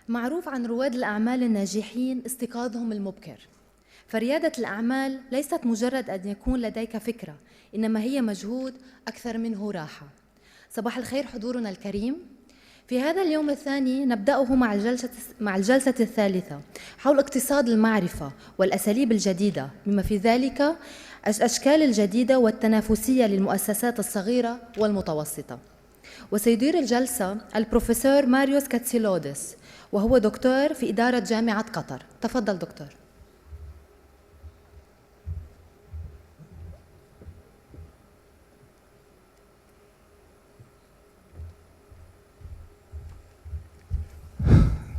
معروف عن رواد الأعمال الناجحين استيقاظهم المبكر، فريادة الأعمال ليست مجرد أن يكون لديك فكرة، إنما هي مجهود أكثر منه راحة. صباح الخير حضورنا الكريم. في هذا اليوم الثاني نبدأه مع الجلسة الثالثة حول اقتصاد المعرفة والأساليب الجديدة، بما في ذلك الأشكال الجديدة والتنافسية للمؤسسات الصغيرة والمتوسطة. وسيدير الجلسة البروفيسور ماريوس كاتسيلودس، وهو دكتور في إدارة جامعة قطر. تفضل دكتور.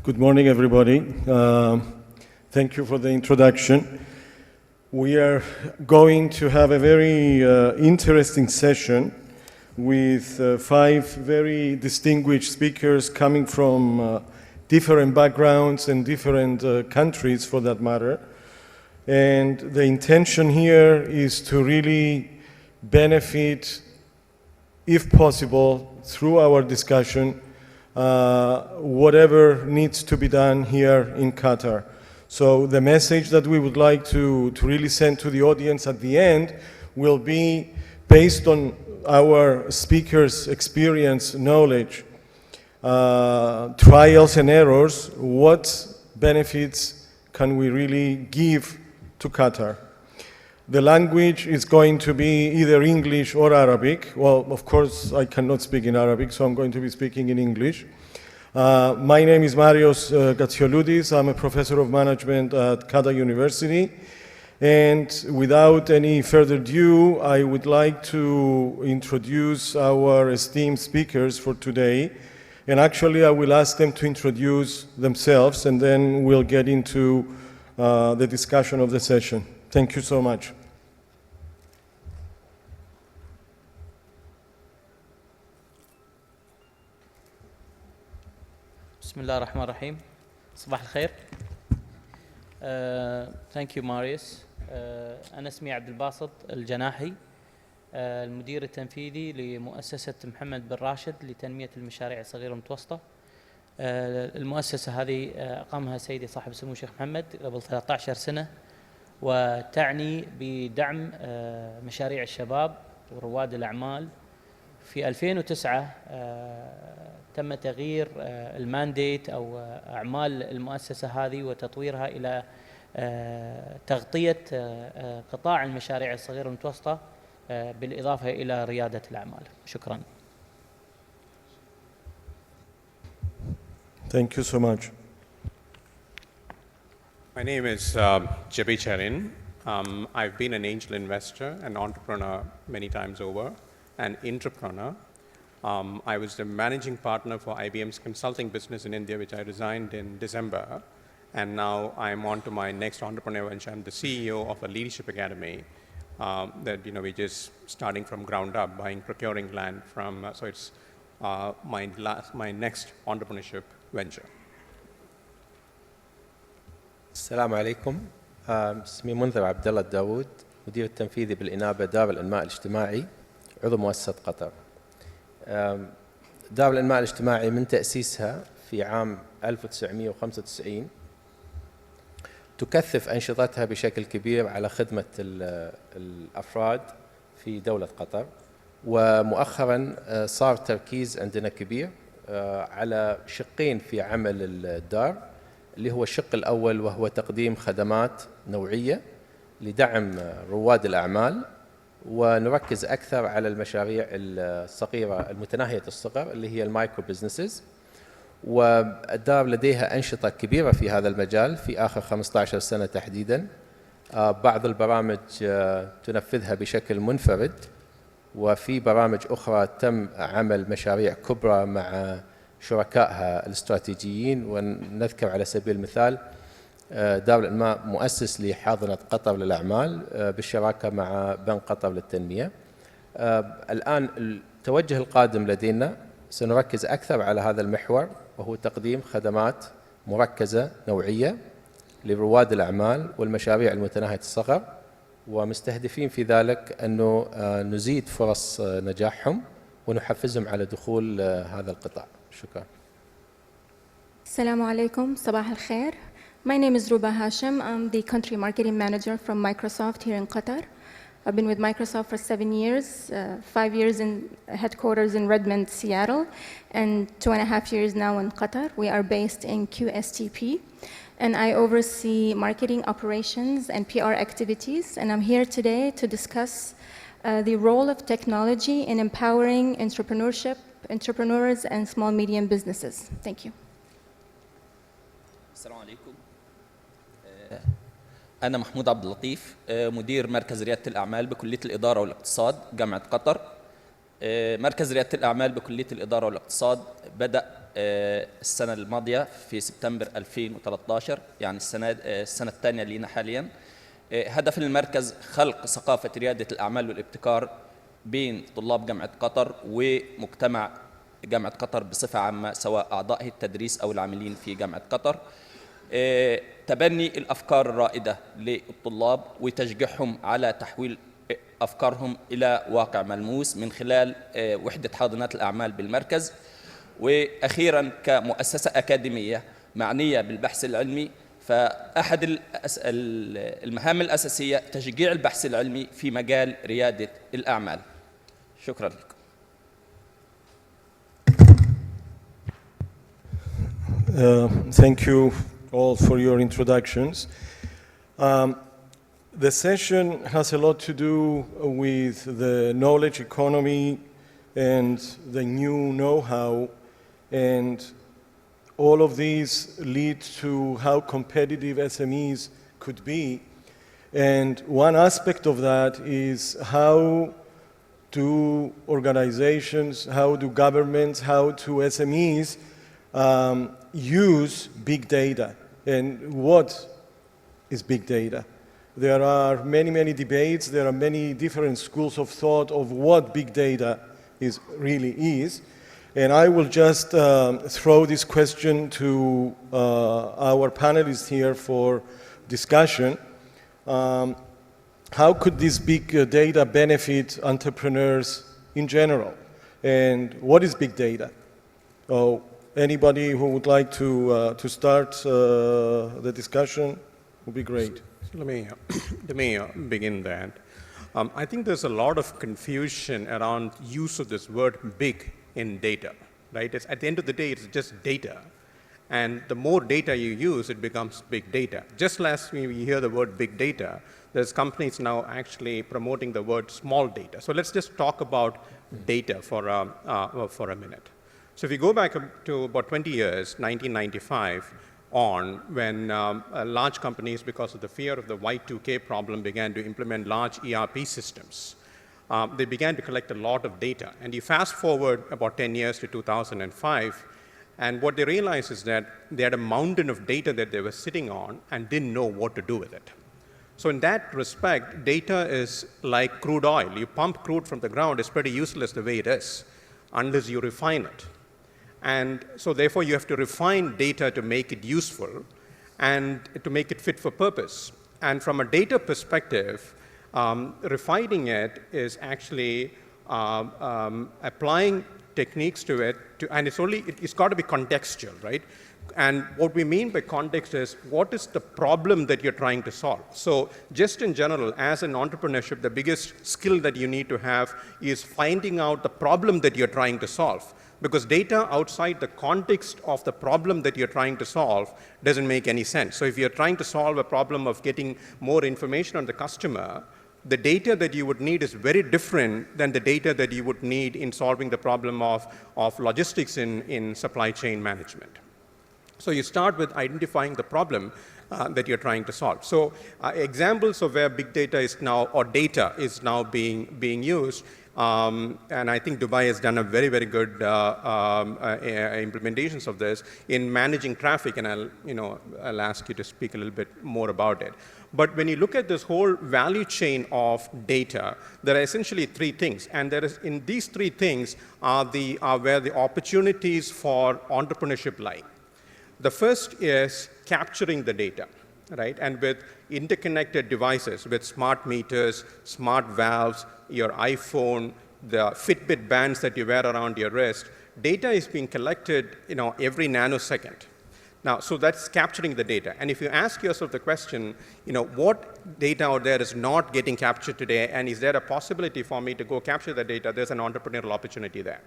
Good morning, everybody. Thank you for the introduction. We are going to have a very interesting session with 5 very distinguished speakers coming from different backgrounds and different countries for that matter. And the intention here is to really benefit, if possible, through our discussion, whatever needs to be done here in Qatar. So the message that we would like to really send to the audience at the end will be based on our speakers' experience, knowledge, trials and errors. What benefits can we really give to Qatar? The language is going to be either English or Arabic. Well, of course, I cannot speak in Arabic, so I'm going to be speaking in English. My name is Marios Gatsioludis. I'm a professor of management at Qatar University. And without any further ado, I would like to introduce our esteemed speakers for today. And actually, I will ask them to introduce themselves, and then we'll get into the discussion of the session. Thank you so much. بسم الله الرحمن الرحيم. صباح الخير. Thank you Marius. أنا اسمي عبد الباسط الجناحي، المدير التنفيذي لمؤسسة محمد بن راشد لتنمية المشاريع الصغيرة والمتوسطة. المؤسسة هذه أقامها سيدي صاحب السمو الشيخ محمد قبل 13 سنة، وتعني بدعم مشاريع الشباب ورواد الأعمال. في 2009 تم تغيير المانديت أو أعمال المؤسسة هذه وتطويرها إلى تغطية قطاع المشاريع الصغيرة والمتوسطة بالإضافة إلى ريادة الأعمال. شكراً. Thank you so much. My name is Jabi Charin. I've been an angel investor, an entrepreneur many times over, an entrepreneur. I was the managing partner for IBM's consulting business in India, which I resigned in December. And now I'm on to my next entrepreneur venture. I'm the CEO of a leadership academy that we're just starting from ground up, procuring land from. So it's my next entrepreneurship venture. السلام عليكم. اسمي منذر عبد الله الداوود، مدير التنفيذي بالإنابة دار الإنماء الاجتماعي، عضو مؤسسة قطر. دار الإنماء الاجتماعي من تأسيسها في عام 1995 تكثف أنشطتها بشكل كبير على خدمة الأفراد في دولة قطر، ومؤخراً صار تركيز عندنا كبير على شقين في عمل الدار، اللي هو الشق الأول وهو تقديم خدمات نوعية لدعم رواد الأعمال، ونركز أكثر على المشاريع الصغيرة المتناهية الصغر اللي هي المايكرو بزنسز. والدار لديها أنشطة كبيرة في هذا المجال في آخر 15 سنة تحديداً. بعض البرامج تنفذها بشكل منفرد، وفي برامج أخرى تم عمل مشاريع كبرى مع شركائها الاستراتيجيين. ونذكر على سبيل المثال دار الإنماء مؤسس لحاضنة قطر للأعمال بالشراكة مع بنك قطر للتنمية. الآن التوجه القادم لدينا سنركز أكثر على هذا المحور، وهو تقديم خدمات مركزة نوعية لرواد الأعمال والمشاريع المتناهية الصغر، ومستهدفين في ذلك أنه نزيد فرص نجاحهم ونحفزهم على دخول هذا القطاع. شكرا. Assalamu alaikum, sabah al-khair. My name is Ruba Hashim. I'm the country marketing manager from Microsoft here in Qatar. I've been with Microsoft for 7 years, 5 years in headquarters in Redmond, Seattle, and 2.5 years now in Qatar. We are based in QSTP, and I oversee marketing operations and PR activities, and I'm here today to discuss the role of technology in empowering entrepreneurship, entrepreneurs, and small medium businesses. Thank you. السلام عليكم. أنا محمود عبد اللطيف، مدير مركز ريادة الأعمال بكلية الإدارة والاقتصاد جامعة قطر. مركز ريادة الأعمال بكلية الإدارة والاقتصاد بدأ السنة الماضية في سبتمبر 2013، يعني السنة الثانية لينا حاليا. هدف المركز خلق ثقافة ريادة الأعمال والابتكار بين طلاب جامعة قطر ومجتمع جامعة قطر بصفة عامة، سواء أعضاء التدريس أو العاملين في جامعة قطر. تبني الأفكار الرائدة للطلاب وتشجيعهم على تحويل أفكارهم إلى واقع ملموس من خلال وحدة حاضنات الأعمال بالمركز. وأخيراً كمؤسسة أكاديمية معنية بالبحث العلمي، فأحد المهام الأساسية تشجيع البحث العلمي في مجال ريادة الأعمال. شكراً لكم. Thank you all for your introductions. The session has a lot to do with the knowledge economy and the new know-how, and all of these lead to how competitive SMEs could be. And one aspect of that is how do organizations, how do governments, how do SMEs use big data, and what is big data? There are many, many debates. There are many different schools of thought of what big data really is. And I will just throw this question to our panelists here for discussion. How could this big data benefit entrepreneurs in general? And what is big data? Oh, anybody who would like to start the discussion would be great. So let me begin that. I think there's a lot of confusion around use of this word big in data, right? At the end of the day, it's just data. And the more data you use, it becomes big data. Just last week, we hear the word big data, there's companies now actually promoting the word small data. So let's just talk about data for a minute. So if you go back to about 20 years, 1995 on, when large companies, because of the fear of the Y2K problem, began to implement large ERP systems, they began to collect a lot of data. And you fast forward about 10 years to 2005, and what they realized is that they had a mountain of data that they were sitting on and didn't know what to do with it. So in that respect, data is like crude oil. You pump crude from the ground, it's pretty useless the way it is, unless you refine it. And so therefore, you have to refine data to make it useful and to make it fit for purpose. And from a data perspective, refining it is actually applying techniques to it, and it's got to be contextual, right? And what we mean by context is, what is the problem that you're trying to solve? So just in general, as an entrepreneurship, the biggest skill that you need to have is finding out the problem that you're trying to solve. Because data outside the context of the problem that you're trying to solve doesn't make any sense. So if you're trying to solve a problem of getting more information on the customer, the data that you would need is very different than the data that you would need in solving the problem of logistics in supply chain management. So you start with identifying the problem that you're trying to solve. So examples of where big data is now, or data is now being used, and I think Dubai has done a very, very good implementations of this in managing traffic, and I'll ask you to speak a little bit more about it. But when you look at this whole value chain of data, there are essentially three things, and in these three things are where the opportunities for entrepreneurship lie. The first is capturing the data, right? And with interconnected devices, with smart meters, smart valves, your iPhone, the Fitbit bands that you wear around your wrist, data is being collected, every nanosecond. Now, so that's capturing the data. And if you ask yourself the question, what data out there is not getting captured today, and is there a possibility for me to go capture the data, there's an entrepreneurial opportunity there.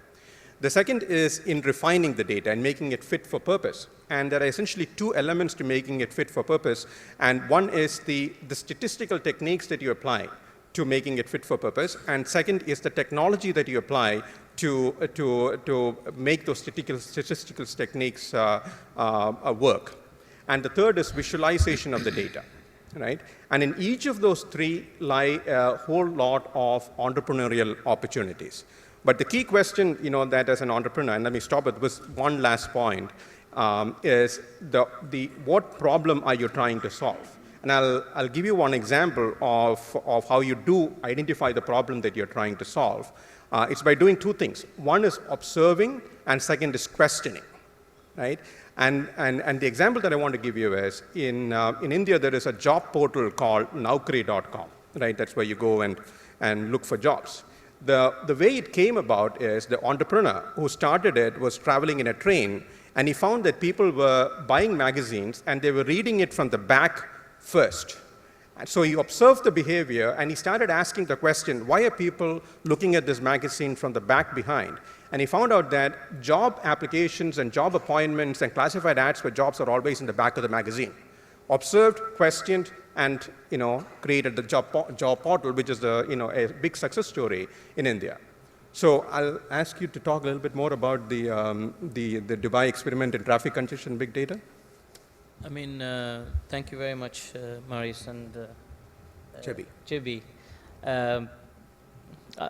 The second is in refining the data and making it fit for purpose. And there are essentially two elements to making it fit for purpose. And one is the statistical techniques that you apply to making it fit for purpose. And second is the technology that you apply to make those statistical techniques work. And the third is visualization of the data, right? And in each of those three lie a whole lot of entrepreneurial opportunities. But the key question, that as an entrepreneur, and let me stop at this one last point, is what problem are you trying to solve? And I'll give you one example of how you do identify the problem that you're trying to solve. It's by doing two things. One is observing, and second is questioning, right? And the example that I want to give you is, in India, there is a job portal called Naukri.com, right? That's where you go and look for jobs. The way it came about is the entrepreneur who started it was traveling in a train, and he found that people were buying magazines, and they were reading it from the back first. And so he observed the behavior, and he started asking the question, why are people looking at this magazine from the back behind? And he found out that job applications and job appointments and classified ads for jobs are always in the back of the magazine. Observed, questioned, and created the job portal, which is a big success story in India. So I'll ask you to talk a little bit more about the Dubai experiment in traffic congestion big data. I mean, thank you very much, Maurice and Chibi.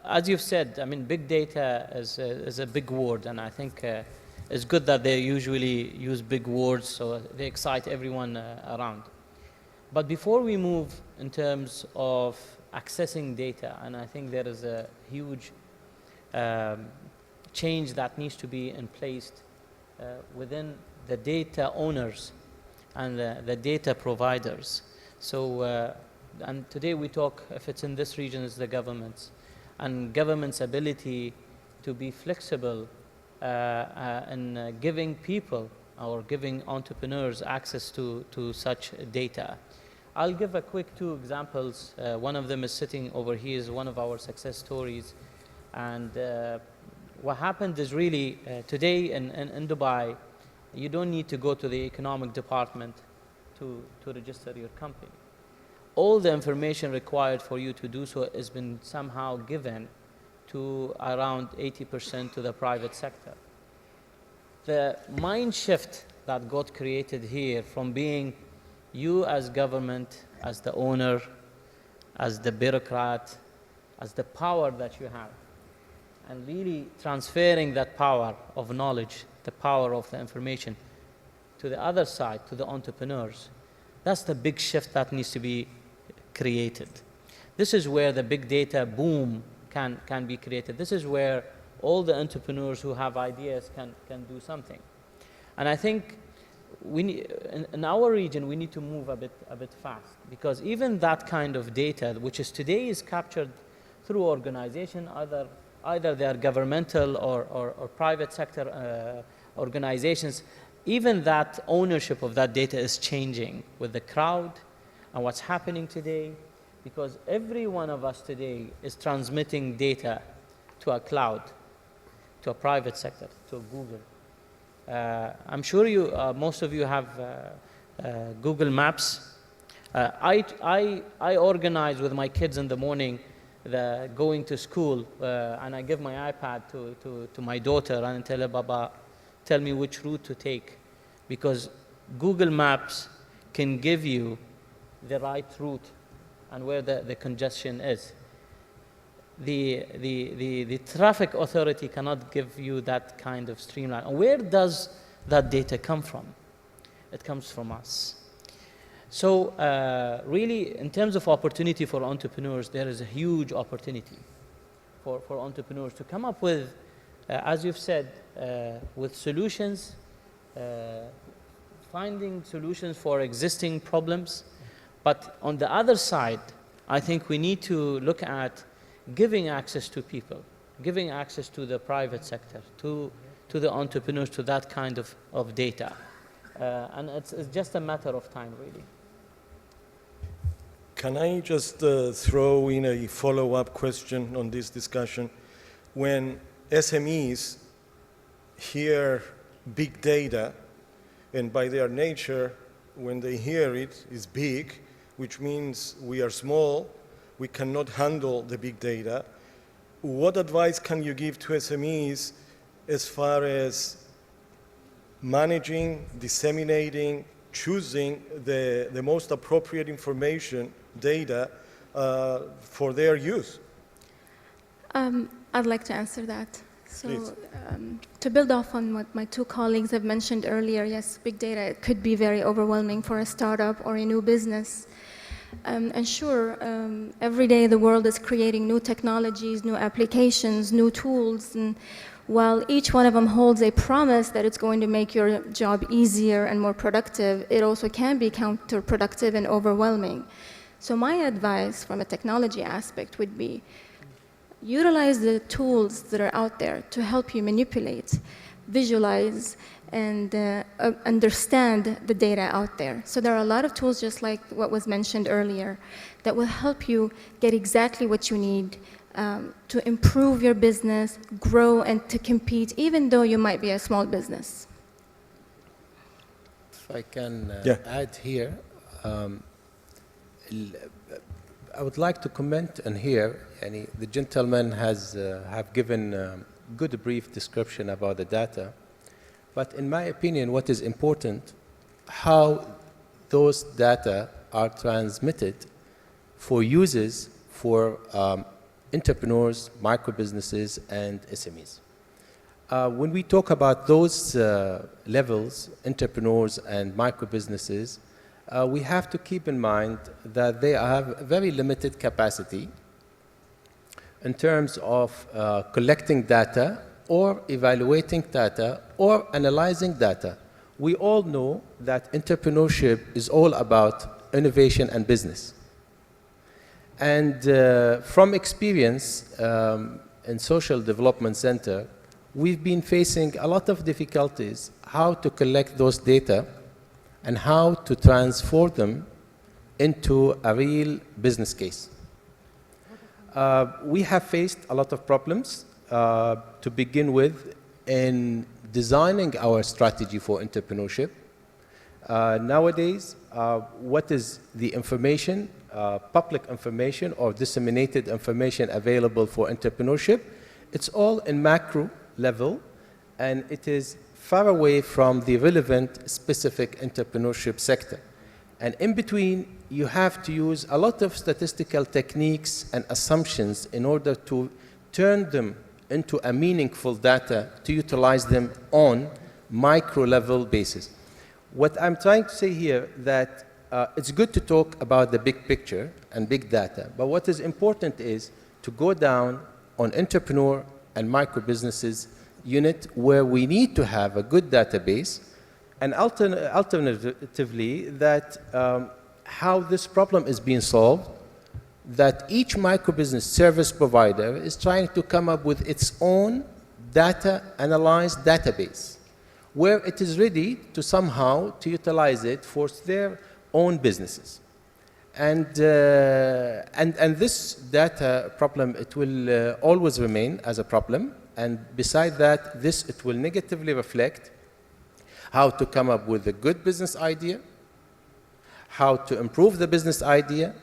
As you've said, I mean, big data is a big word, and I think it's good that they usually use big words so they excite everyone around. But before we move in terms of accessing data, and I think there is a huge change that needs to be in place within the data owners and the data providers. So, and today we talk, if it's in this region, it's the governments, and government's ability to be flexible in giving people or giving entrepreneurs access to such data. I'll give a quick two examples. One of them is sitting over here, is one of our success stories. And what happened is really, today in Dubai, you don't need to go to the economic department to register your company. All the information required for you to do so has been somehow given to around 80% to the private sector. The mind shift that got created here from being you as government, as the owner, as the bureaucrat, as the power that you have, and really transferring that power of knowledge, the power of the information, to the other side, to the entrepreneurs. That's the big shift that needs to be created. This is where the big data boom can be created. This is where all the entrepreneurs who have ideas can do something. And I think in our region, we need to move a bit fast, because even that kind of data, which is today is captured through organization, either they are governmental or private sector organizations, even that ownership of that data is changing with the crowd and what's happening today, because every one of us today is transmitting data to a cloud, to a private sector, to Google. I'm sure most of you have Google Maps. I organize with my kids in the morning going to school, and I give my iPad to my daughter and tell her, Baba, tell me which route to take, because Google Maps can give you the right route and where the congestion is. The traffic authority cannot give you that kind of streamline. And where does that data come from? It comes from us. So really, in terms of opportunity for entrepreneurs, there is a huge opportunity for entrepreneurs to come up with, as you've said, with solutions, finding solutions for existing problems. But on the other side, I think we need to look at giving access to people, giving access to the private sector, to the entrepreneurs, to that kind of data. And it's just a matter of time, really. Can I just throw in a follow-up question on this discussion? When SMEs hear big data, and by their nature, when they hear it, is big, which means we are small, we cannot handle the big data. What advice can you give to SMEs as far as managing, disseminating, choosing the most appropriate information, data, for their use? I'd like to answer that. So to build off on what my two colleagues have mentioned earlier, yes, big data could be very overwhelming for a startup or a new business. And sure, every day the world is creating new technologies, new applications, new tools, and while each one of them holds a promise that it's going to make your job easier and more productive, it also can be counterproductive and overwhelming. So my advice from a technology aspect would be utilize the tools that are out there to help you manipulate, visualize, and understand the data out there. So there are a lot of tools, just like what was mentioned earlier, that will help you get exactly what you need to improve your business, grow, and to compete, even though you might be a small business. If I can add here, I would like to comment on here. The gentleman have given a good brief description about the data, but in my opinion, what is important, how those data are transmitted for users, for entrepreneurs, micro-businesses, and SMEs. When we talk about those levels, entrepreneurs and micro-businesses, we have to keep in mind that they have very limited capacity in terms of collecting data or evaluating data or analyzing data. We all know that entrepreneurship is all about innovation and business. And from experience in Social Development Center, we've been facing a lot of difficulties how to collect those data and how to transform them into a real business case. We have faced a lot of problems to begin with in designing our strategy for entrepreneurship. Nowadays, what is the information, public information or disseminated information available for entrepreneurship? It's all in macro level, and it is far away from the relevant specific entrepreneurship sector. And in between, you have to use a lot of statistical techniques and assumptions in order to turn them into a meaningful data to utilize them on micro level basis. What I'm trying to say here that it's good to talk about the big picture and big data, but what is important is to go down on entrepreneur and micro businesses unit where we need to have a good database, and alternatively that how this problem is being solved, that each micro business service provider is trying to come up with its own data analyzed database where it is ready to somehow to utilize it for their own businesses. And this data problem, it will always remain as a problem. And beside that, it will negatively reflect how to come up with a good business idea, how to improve the business idea,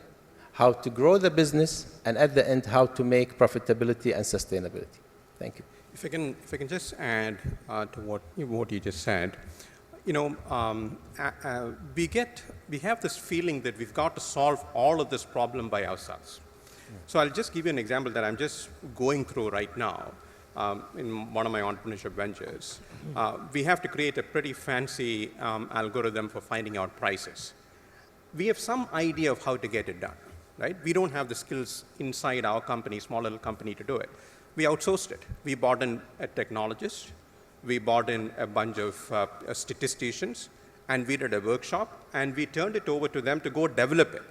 how to grow the business, and at the end, how to make profitability and sustainability. Thank you. If I can just add to what you just said, we have this feeling that we've got to solve all of this problem by ourselves. So I'll just give you an example that I'm just going through right now in one of my entrepreneurship ventures. We have to create a pretty fancy algorithm for finding out prices. We have some idea of how to get it done, right? We don't have the skills inside our company, small little company, to do it. We outsourced it. We brought in a technologist. We brought in a bunch of statisticians, and we did a workshop, and we turned it over to them to go develop it,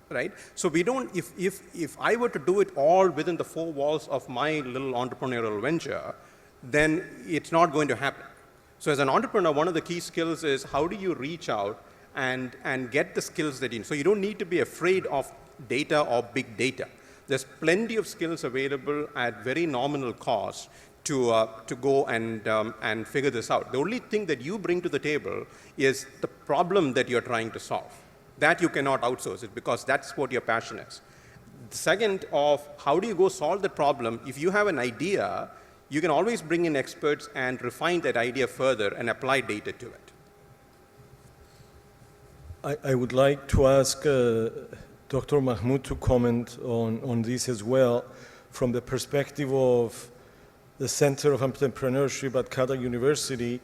right? So we don't, if I were to do it all within the four walls of my little entrepreneurial venture, then it's not going to happen. So as an entrepreneur, one of the key skills is how do you reach out and get the skills that you need. So you don't need to be afraid of data or big data. There's plenty of skills available at very nominal cost to go and figure this out. The only thing that you bring to the table is the problem that you're trying to solve. That you cannot outsource it because that's what your passion is. The second of how do you go solve the problem, if you have an idea, you can always bring in experts and refine that idea further and apply data to it. I would like to ask Dr. Mahmoud to comment on this as well from the perspective of the Center of Entrepreneurship at Qatar University.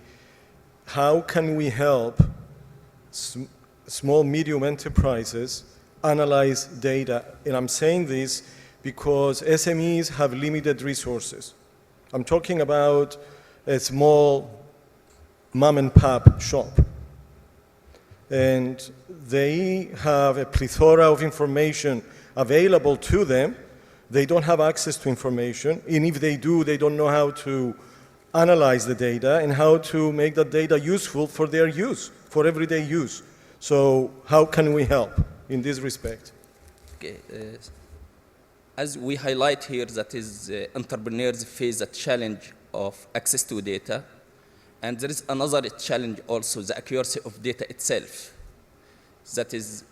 How can we help small, medium enterprises analyze data? And I'm saying this because SMEs have limited resources. I'm talking about a small mom and pop shop. And they have a plethora of information available to them. They don't have access to information. And if they do, they don't know how to analyze the data and how to make that data useful for their use, for everyday use. So how can we help in this respect? Okay. As we highlight here, that is entrepreneurs face a challenge of access to data. And there is another challenge also, the accuracy of data itself. That is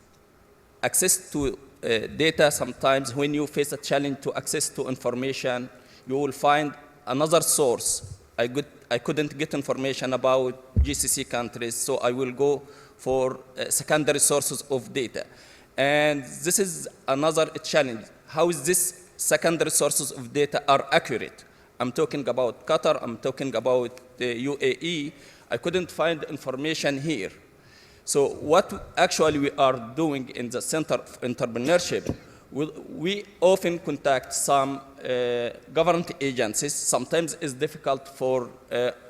access to data. Sometimes when you face a challenge to access to information, you will find another source. I couldn't get information about GCC countries, so I will go for secondary sources of data. And this is another challenge. How is this secondary sources of data are accurate? I'm talking about Qatar, I'm talking about the UAE. I couldn't find information here. So what actually we are doing in the Center of Entrepreneurship, we often contact some government agencies. Sometimes it's difficult for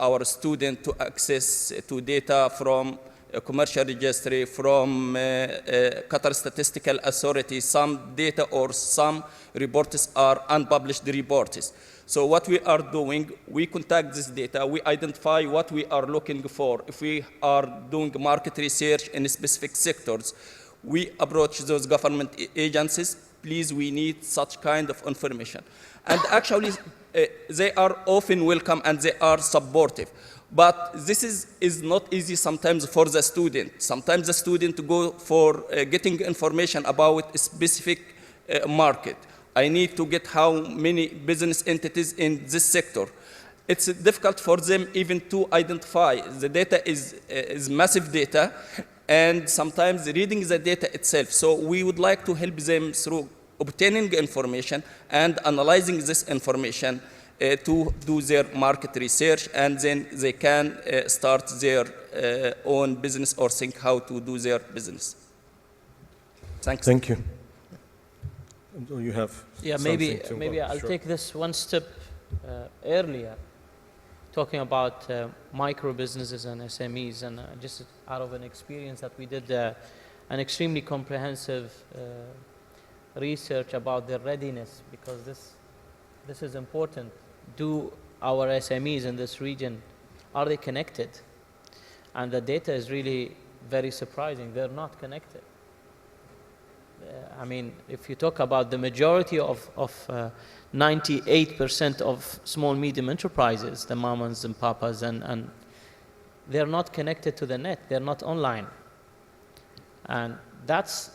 our student to access to data from a commercial registry, from Qatar Statistical Authority. Some data or some reports are unpublished reports. So what we are doing, we contact this data, we identify what we are looking for. If we are doing market research in specific sectors, we approach those government agencies, please, we need such kind of information. And actually, they are often welcome and they are supportive. But this is not easy sometimes for the student. Sometimes the student go for getting information about a specific market. I need to get how many business entities in this sector. It's difficult for them even to identify. The data is massive data, and sometimes reading the data itself. So we would like to help them through obtaining information and analyzing this information to do their market research, and then they can start their own business or think how to do their business. Thanks. Thank you. You have maybe I'll take this one step earlier, talking about micro businesses and SMEs, and just out of an experience that we did an extremely comprehensive research about their readiness, because this is important. Do our SMEs in this region, are they connected? And the data is really very surprising. They're not connected. I mean, if you talk about the majority of 98% of small, medium enterprises, the mamas and papas, and they're not connected to the net. They're not online. And that's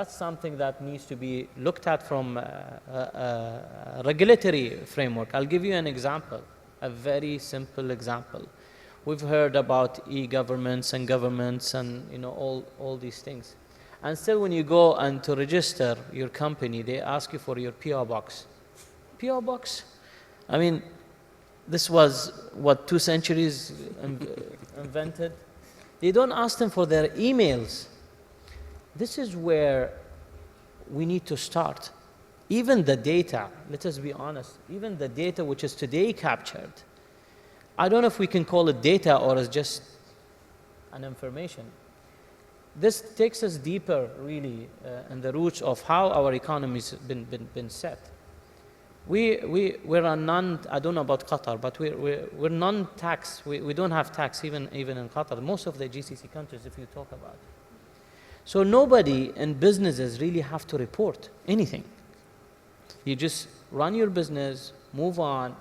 something that needs to be looked at from a regulatory framework. I'll give you an example, a very simple example. We've heard about e-governments and governments and all these things. And still when you go and to register your company, they ask you for your PO box. PO box? I mean, this was, 2 centuries invented? They don't ask them for their emails. This is where we need to start. Even the data, let us be honest, even the data which is today captured, I don't know if we can call it data or it's just an information. This takes us deeper, really, in the roots of how our economy's been set. we're a non, I don't know about Qatar, but we're non-tax. We don't have tax even in Qatar. Most of the GCC countries, if you talk about. So nobody in businesses really have to report anything. You just run your business, move on.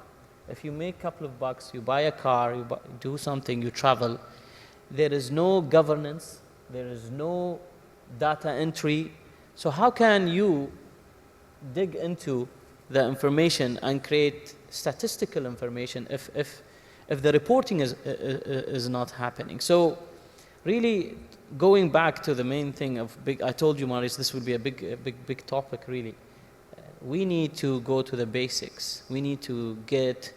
If you make a couple of bucks, you buy a car, you do something, you travel. There is no governance. There is no data entry. So how can you dig into the information and create statistical information if the reporting is not happening? So really going back to the main thing of I told you, Maurice, this would be a big topic really. We need to go to the basics. We need to get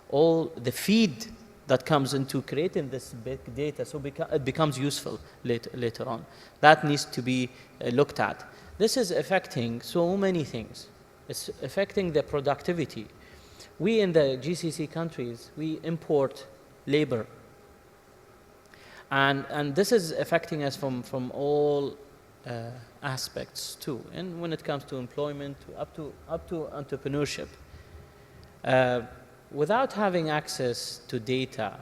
all the feed that comes into creating this big data so it becomes useful later on. That needs to be looked at. This is affecting so many things. It's affecting the productivity. We in the GCC countries, we import labor. And this is affecting us from all aspects too. And when it comes to employment, up to entrepreneurship. Without having access to data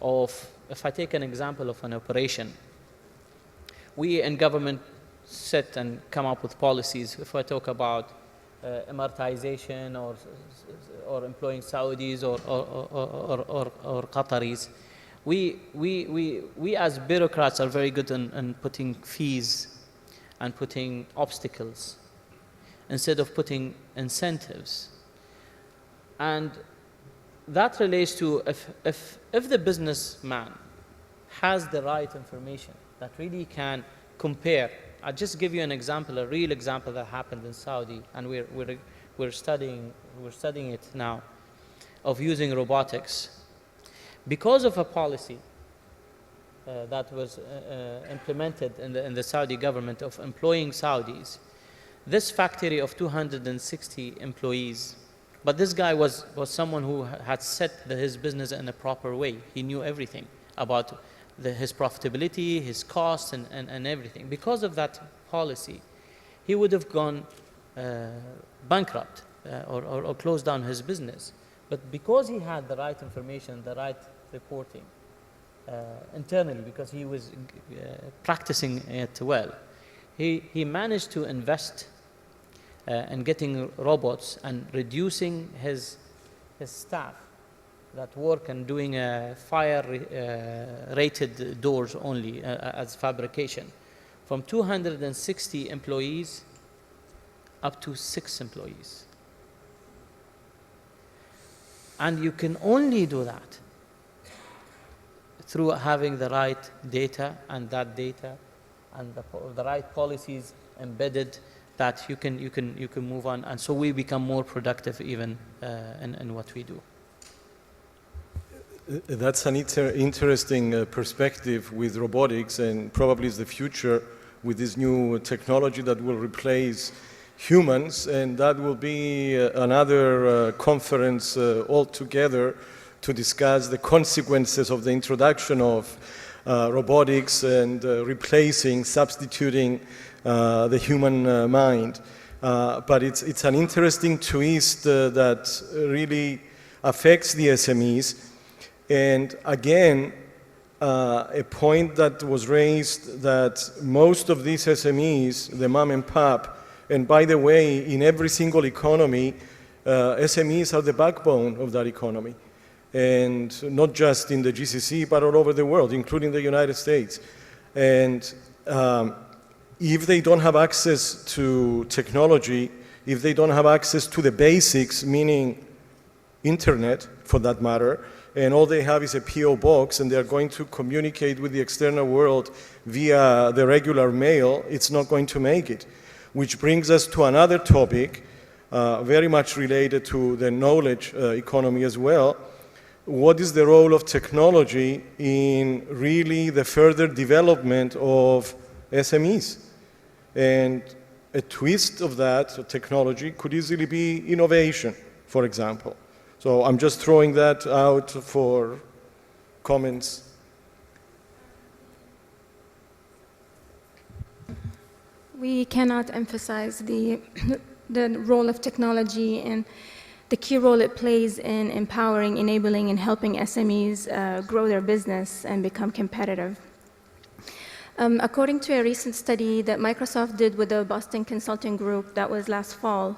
if I take an example of an operation, we in government sit and come up with policies. If I talk about amortization or employing Saudis or Qataris, we as bureaucrats are very good in putting fees and putting obstacles instead of putting incentives. And that relates to if the businessman has the right information that really can compare. I'll just give you an example, a real example that happened in Saudi, and we're studying it now, of using robotics. Because of a policy that was implemented in the Saudi government of employing Saudis, this factory of 260 employees, but this guy was someone who had set his business in a proper way. He knew everything about his profitability, his costs, and everything. Because of that policy, he would have gone bankrupt or closed down his business. But because he had the right information, the right reporting internally, because he was practicing it well, he managed to invest in getting robots and reducing his staff that work and doing fire rated doors only as fabrication, from 260 employees up to 6 employees. And you can only do that through having the right data, and that data and the right policies embedded, that you can move on, and so we become more productive even in what we do. That's an interesting perspective with robotics, and probably is the future with this new technology that will replace humans, and that will be another conference altogether to discuss the consequences of the introduction of robotics and substituting the human mind. But it's an interesting twist that really affects the SMEs. And again, a point that was raised, that most of these SMEs, the mom and pop, and by the way, in every single economy, SMEs are the backbone of that economy. And not just in the GCC, but all over the world, including the United States. And if they don't have access to technology, if they don't have access to the basics, meaning internet for that matter, and all they have is a PO box, and they're going to communicate with the external world via the regular mail, it's not going to make it. Which brings us to another topic, very much related to the knowledge economy as well. What is the role of technology in really the further development of SMEs? And a twist of that technology could easily be innovation, for example. So I'm just throwing that out for comments. We cannot emphasize the role of technology in the key role it plays in empowering, enabling, and helping SMEs grow their business and become competitive. According to a recent study that Microsoft did with the Boston Consulting Group that was last fall,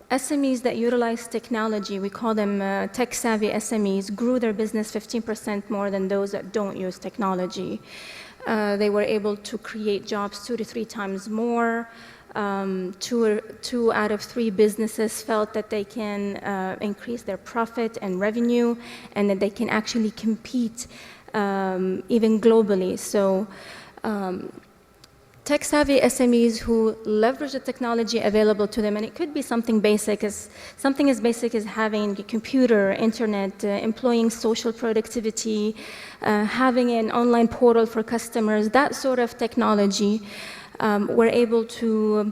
SMEs that utilize technology, we call them tech-savvy SMEs, grew their business 15% more than those that don't use technology. They were able to create jobs 2 to 3 times more. 2 out of 3 businesses felt that they can increase their profit and revenue, and that they can actually compete even globally. So tech-savvy SMEs who leverage the technology available to them, and it could be something as basic as having a computer, internet, employing social productivity, having an online portal for customers, that sort of technology. Were able to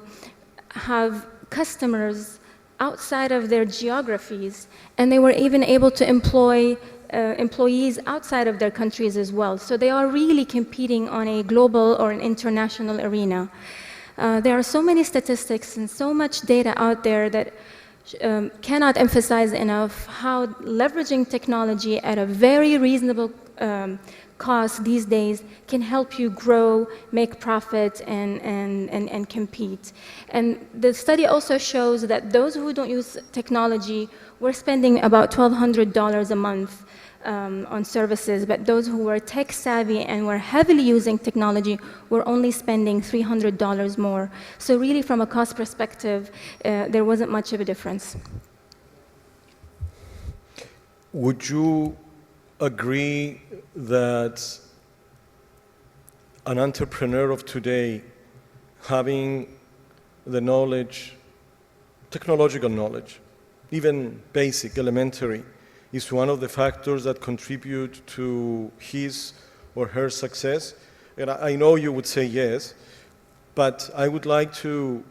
have customers outside of their geographies, and they were even able to employ employees outside of their countries as well. So they are really competing on a global or an international arena. There are so many statistics and so much data out there that cannot emphasize enough how leveraging technology at a very reasonable cost these days can help you grow, make profit, and compete. And the study also shows that those who don't use technology were spending about $1,200 a month on services, but those who were tech savvy and were heavily using technology were only spending $300 more. So really, from a cost perspective, there wasn't much of a difference. Would you agree that an entrepreneur of today, having the knowledge, technological knowledge, even basic, elementary, is one of the factors that contribute to his or her success? And I know you would say yes, but I would like to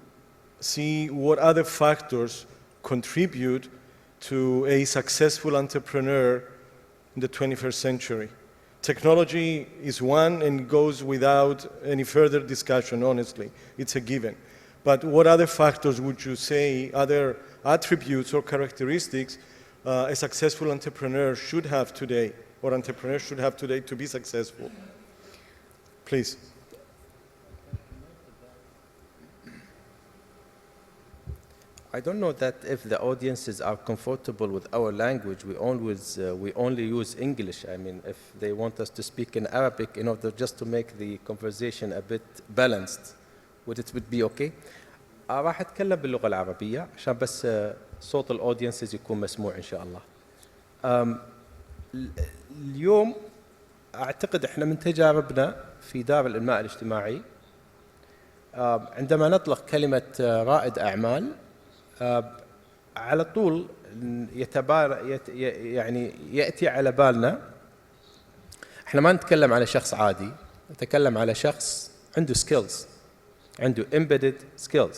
see what other factors contribute to a successful entrepreneur in the 21st century. Technology is one and goes without any further discussion, honestly. It's a given. But what other factors would you say, other attributes or characteristics a successful entrepreneur should have today, or entrepreneurs should have today to be successful? Please. I don't know that if the audiences are comfortable with our language, we only use English. I mean, if they want us to speak in Arabic in order just to make the conversation a bit balanced, would it be okay? راح أتكلم باللغة العربية عشان بس صوت الأودينسز يكون مسموع إن شاء الله. اليوم أعتقد إحنا من تجاربنا في دار الإنماء الاجتماعي عندما نطلق كلمة رائد أعمال على طول يعني يأتي على بالنا إحنا ما نتكلم على شخص عادي، نتكلم على شخص عنده skills، عنده embedded skills.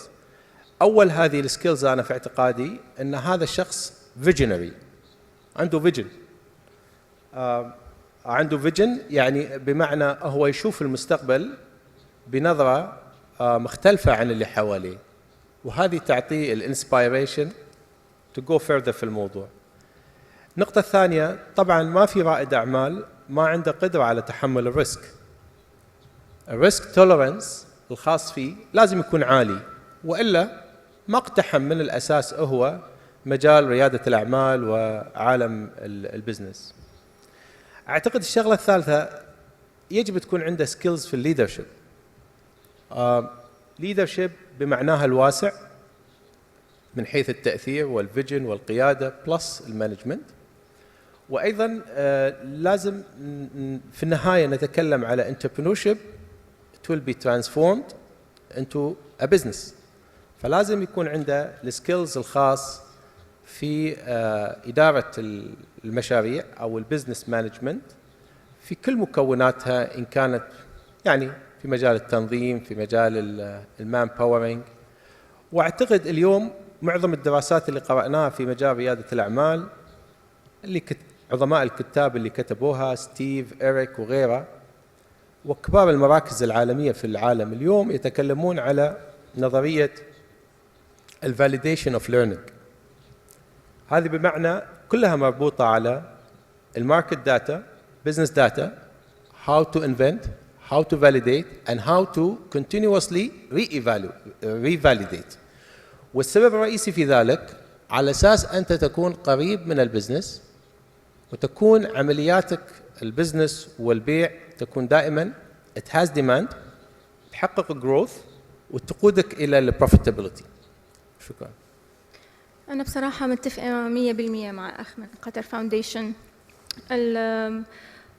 أول هذه السكيلز أنا في اعتقادي أن هذا الشخص visionary، عنده vision. عنده vision يعني بمعنى هو يشوف المستقبل بنظرة مختلفة عن اللي حواليه، وهذه تعطيه الانسبيريشن to go further في الموضوع. النقطة الثانية، طبعا ما في رائد أعمال ما عنده قدرة على تحمل الريسك. الريسك توليرنس الخاص فيه لازم يكون عالي، وإلا ما اقتحم من الأساس هو مجال ريادة الأعمال وعالم البزنس. أعتقد الشغلة الثالثة يجب تكون عنده سكيلز في الليدرشيب. ليدرشيب بمعناها الواسع من حيث التأثير والفيجن والقيادة بلس المانجمنت. وأيضا لازم في النهاية نتكلم على entrepreneurship. It will be transformed into a business. فلازم يكون عنده السكيلز الخاص في إدارة المشاريع أو البزنس مانجمنت في كل مكوناتها، إن كانت يعني في مجال التنظيم، في مجال المان باورينج. وأعتقد اليوم معظم الدراسات اللي قرأناها في مجال ريادة الأعمال اللي عظماء الكتاب اللي كتبوها ستيف إريك وغيره وكبار المراكز العالمية في العالم اليوم يتكلمون على نظرية الفاليديشن اوف ليرنينج. هذه بمعنى كلها مربوطة على الماركت داتا, business data, how to invent, how to validate, and how to continuously revalidate. والسبب الرئيسي في ذلك على أساس أنت تكون قريب من البزنس وتكون عملياتك البزنس والبيع تكون دائما it has demand, تحقق growth وتقودك إلى البروفيتابيلتي. شكرا. أنا بصراحة متفقة 100% مع أخ من قطر فاونديشن.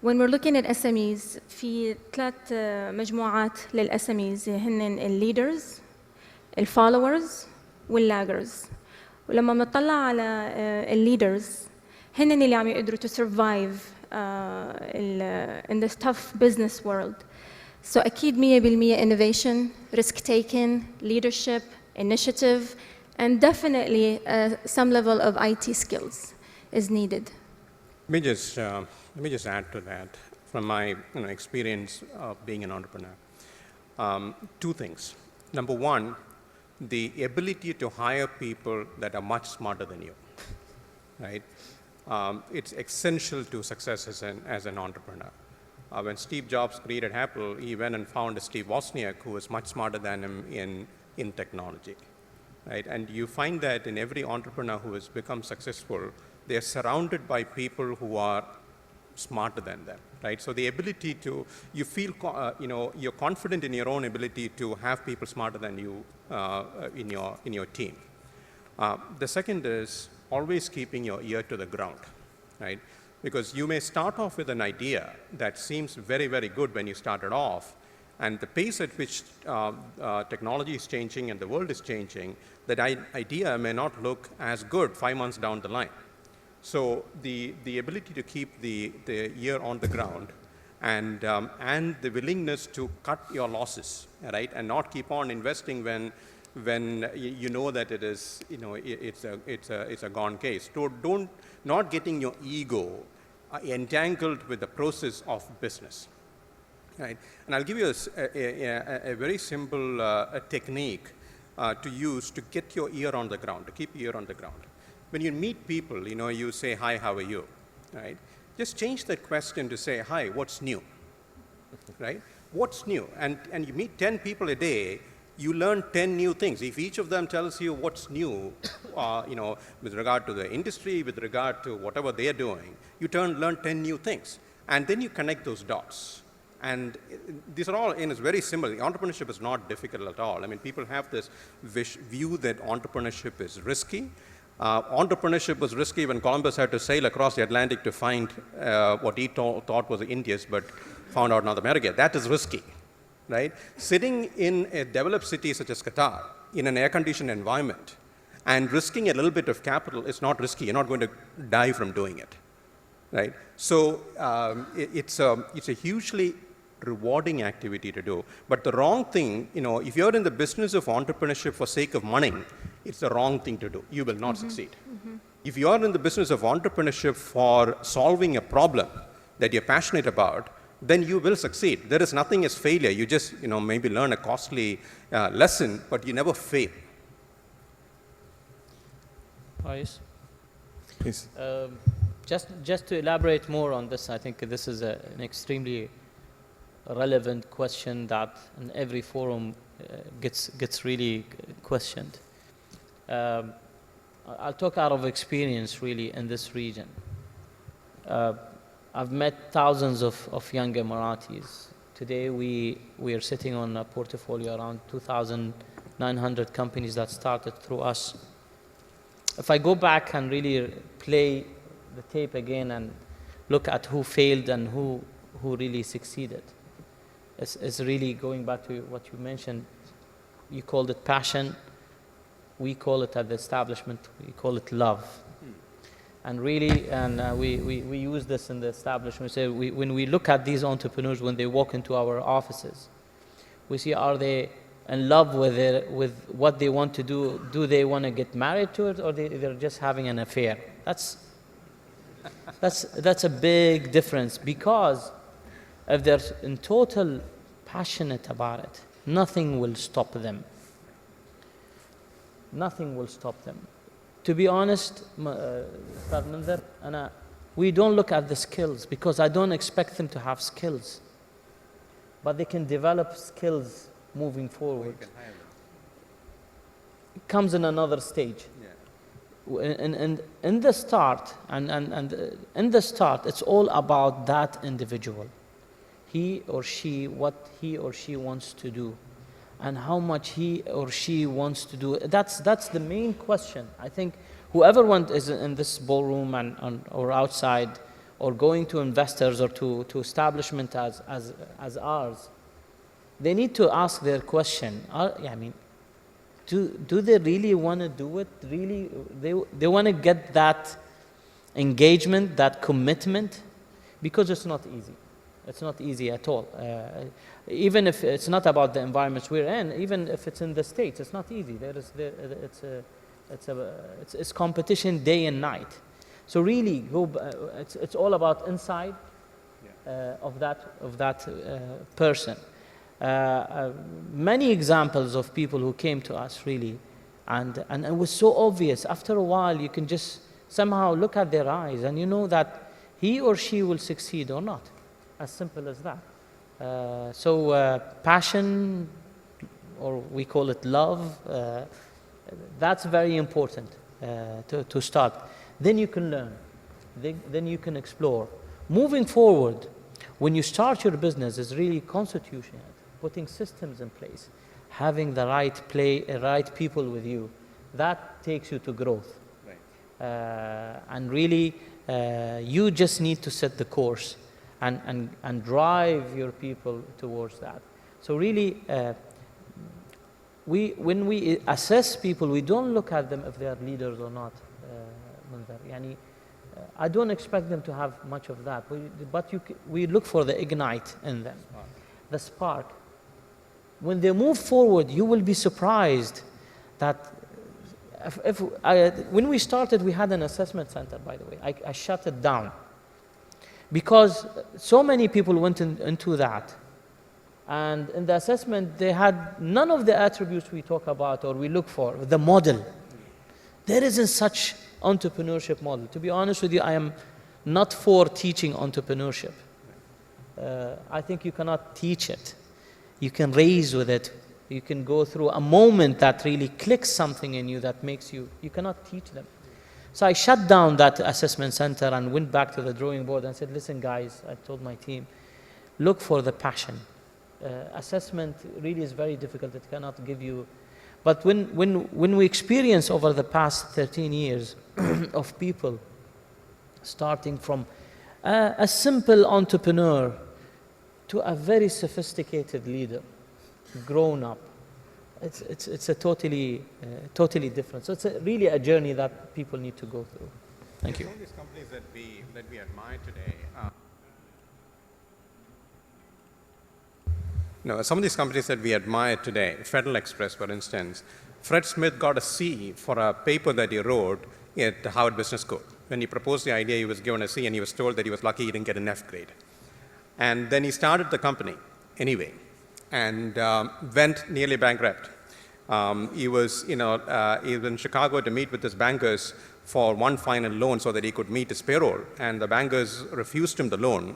When we're looking at SMEs في 3 مجموعات للSMEs هن leaders, followers والlaggers. ولما بنطلع على leaders هن اللي عم يقدروا to survive in this tough business world. So أكيد 100% innovation, risk taking, leadership, initiative, and definitely some level of IT skills is needed. Let me just add to that from my experience of being an entrepreneur. 2 things. Number 1, the ability to hire people that are much smarter than you, right? It's essential to success as an entrepreneur. When Steve Jobs created Apple, he went and found a Steve Wozniak who was much smarter than him in technology, right? And you find that in every entrepreneur who has become successful, they are surrounded by people who are smarter than them, right? So the ability to, you feel, you're confident in your own ability to have people smarter than you in your team. The second is always keeping your ear to the ground, right? Because you may start off with an idea that seems very, very good when you started off, and the pace at which technology is changing and the world is changing, that idea may not look as good 5 months down the line. So the ability to keep the ear on the ground and the willingness to cut your losses, right, and not keep on investing when you know that it is, it's a gone case. Not getting your ego entangled with the process of business, right? And I'll give you a very simple technique to use to get your ear on the ground, to keep your ear on the ground. When you meet people, you say, hi, how are you, right? Just change that question to say, hi, what's new, right? What's new? And you meet 10 people a day, you learn 10 new things. If each of them tells you what's new, with regard to the industry, with regard to whatever they're doing, you learn 10 new things. And then you connect those dots. And these are all, it's very simple. Entrepreneurship is not difficult at all. I mean, people have this view that entrepreneurship is risky. Entrepreneurship was risky when Columbus had to sail across the Atlantic to find what he thought was India's, but found out North America. That is risky, right? Sitting in a developed city such as Qatar, in an air-conditioned environment, and risking a little bit of capital is not risky. You're not going to die from doing it, right? So it's a hugely rewarding activity to do. But the wrong thing, if you're in the business of entrepreneurship for sake of money, it's the wrong thing to do. You will not succeed. If you are in the business of entrepreneurship for solving a problem that you're passionate about, then you will succeed. There is nothing as failure. You just, maybe learn a costly lesson, but you never fail. Ayush? Please. Just to elaborate more on this, I think this is an extremely relevant question that in every forum gets really questioned. I'll talk out of experience really in this region. I've met thousands of young Emiratis. Today we are sitting on a portfolio around 2,900 companies that started through us. If I go back and really play the tape again and look at who failed and who really succeeded, it's really going back to what you mentioned. You called it passion. We call it at the establishment, we call it love. And really, we use this in the establishment. We say when we look at these entrepreneurs, when they walk into our offices, we see, are they in love with what they want to do? Do they want to get married to it, or they're just having an affair? That's a big difference, because if they're in total passionate about it, nothing will stop them. Nothing will stop them. To be honest, Ustad Munzir, we don't look at the skills because I don't expect them to have skills. But they can develop skills moving forward. It comes in another stage. And in the start, in the start, it's all about that individual. He or she, what he or she wants to do, and how much he or she wants to do. That's the main question. I think whoever is in this ballroom or outside, or going to investors or to establishment as ours, they need to ask their question. Do they really want to do it? Really, they want to get that engagement, that commitment, because it's not easy. It's not easy at all. Even if it's not about the environments we're in, even if it's in the States, it's not easy. It's competition day and night. So really, it's all about inside of that person. Many examples of people who came to us really, and it was so obvious. After a while, you can just somehow look at their eyes, and you know that he or she will succeed or not. As simple as that. Passion, or we call it love, that's very important to start. Then you can learn. Then you can explore. Moving forward, when you start your business, is really constitution, putting systems in place, having the right people with you. That takes you to growth. Right. And really, you just need to set the course and drive your people towards that. So really, when we assess people, we don't look at them if they are leaders or not. I don't expect them to have much of that, but we look for the ignite in them, the spark. When they move forward, you will be surprised that when we started, we had an assessment center, by the way. I shut it down because so many people went into that. And in the assessment, they had none of the attributes we talk about or we look for, the model. There isn't such entrepreneurship model. To be honest with you, I am not for teaching entrepreneurship. I think you cannot teach it. You can raise with it. You can go through a moment that really clicks something in you that makes you cannot teach them. So I shut down that assessment center and went back to the drawing board and said, listen guys, I told my team, look for the passion. Assessment really is very difficult. It cannot give you. But when we experience over the past 13 years of people starting from a simple entrepreneur to a very sophisticated leader, grown up, it's a totally different. So it's really a journey that people need to go through. Thank you. Some of these companies that we admire today. Some of these companies that we admire today, Federal Express, for instance, Fred Smith got a C for a paper that he wrote at the Harvard Business School. When he proposed the idea, he was given a C, and he was told that he was lucky he didn't get an F grade. And then he started the company anyway, and went nearly bankrupt. He was in Chicago to meet with his bankers for one final loan so that he could meet his payroll, and the bankers refused him the loan.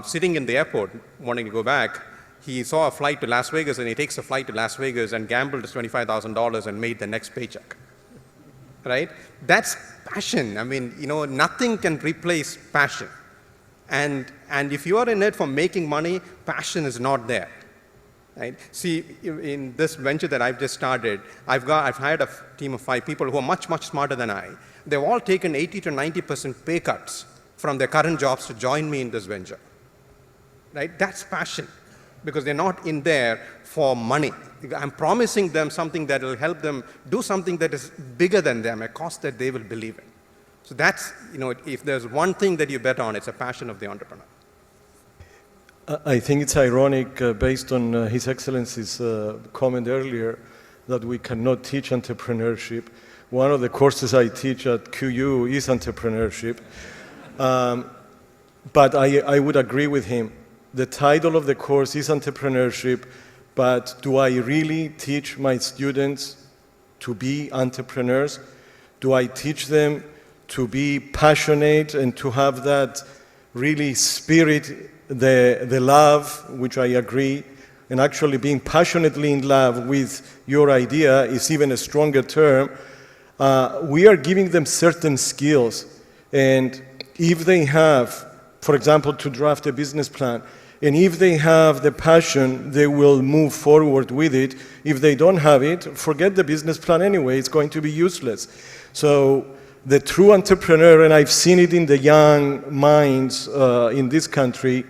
Sitting in the airport, wanting to go back, he saw a flight to Las Vegas, and he takes a flight to Las Vegas and gambled his $25,000 and made the next paycheck. Right? That's passion. I mean, nothing can replace passion. And if you are in it for making money, passion is not there. Right? See, in this venture that I've just started, I've hired a team of 5 people who are much, much smarter than I. They've all taken 80 to 90% pay cuts from their current jobs to join me in this venture. Right? That's passion, because they're not in there for money. I'm promising them something that will help them do something that is bigger than them, a cause that they will believe in. So that's, if there's one thing that you bet on, it's a passion of the entrepreneur. I think it's ironic, based on His Excellency's comment earlier, that we cannot teach entrepreneurship. One of the courses I teach at QU is entrepreneurship. But I would agree with him. The title of the course is entrepreneurship, but do I really teach my students to be entrepreneurs? Do I teach them to be passionate and to have that really spirit, the love, which I agree, and actually being passionately in love with your idea is even a stronger term. We are giving them certain skills, and if they have, for example, to draft a business plan, and if they have the passion, they will move forward with it. If they don't have it, forget the business plan anyway, it's going to be useless. So the true entrepreneur, and I've seen it in the young minds in this country,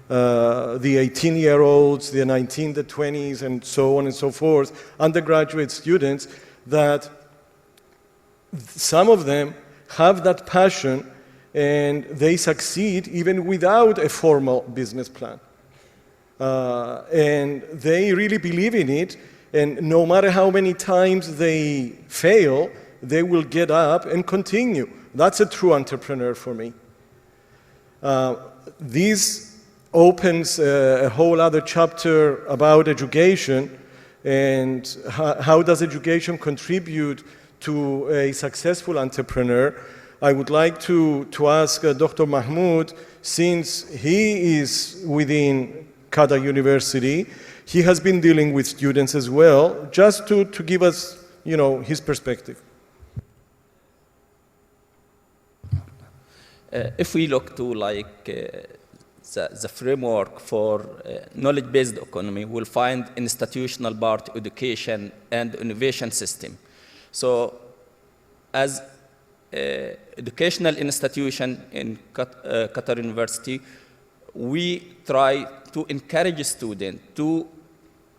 the 18-year-olds, the 19, the 20s, and so on and so forth, undergraduate students, that some of them have that passion and they succeed even without a formal business plan. And they really believe in it, and no matter how many times they fail, they will get up and continue. That's a true entrepreneur for me. This opens a whole other chapter about education and how does education contribute to a successful entrepreneur. I would like to ask Dr. Mahmoud, since he is within Qatar University, he has been dealing with students as well, just to give us, his perspective. If we look to the framework for knowledge-based economy, we'll find institutional part, education, and innovation system. So as educational institution in Qatar University, we try to encourage students to,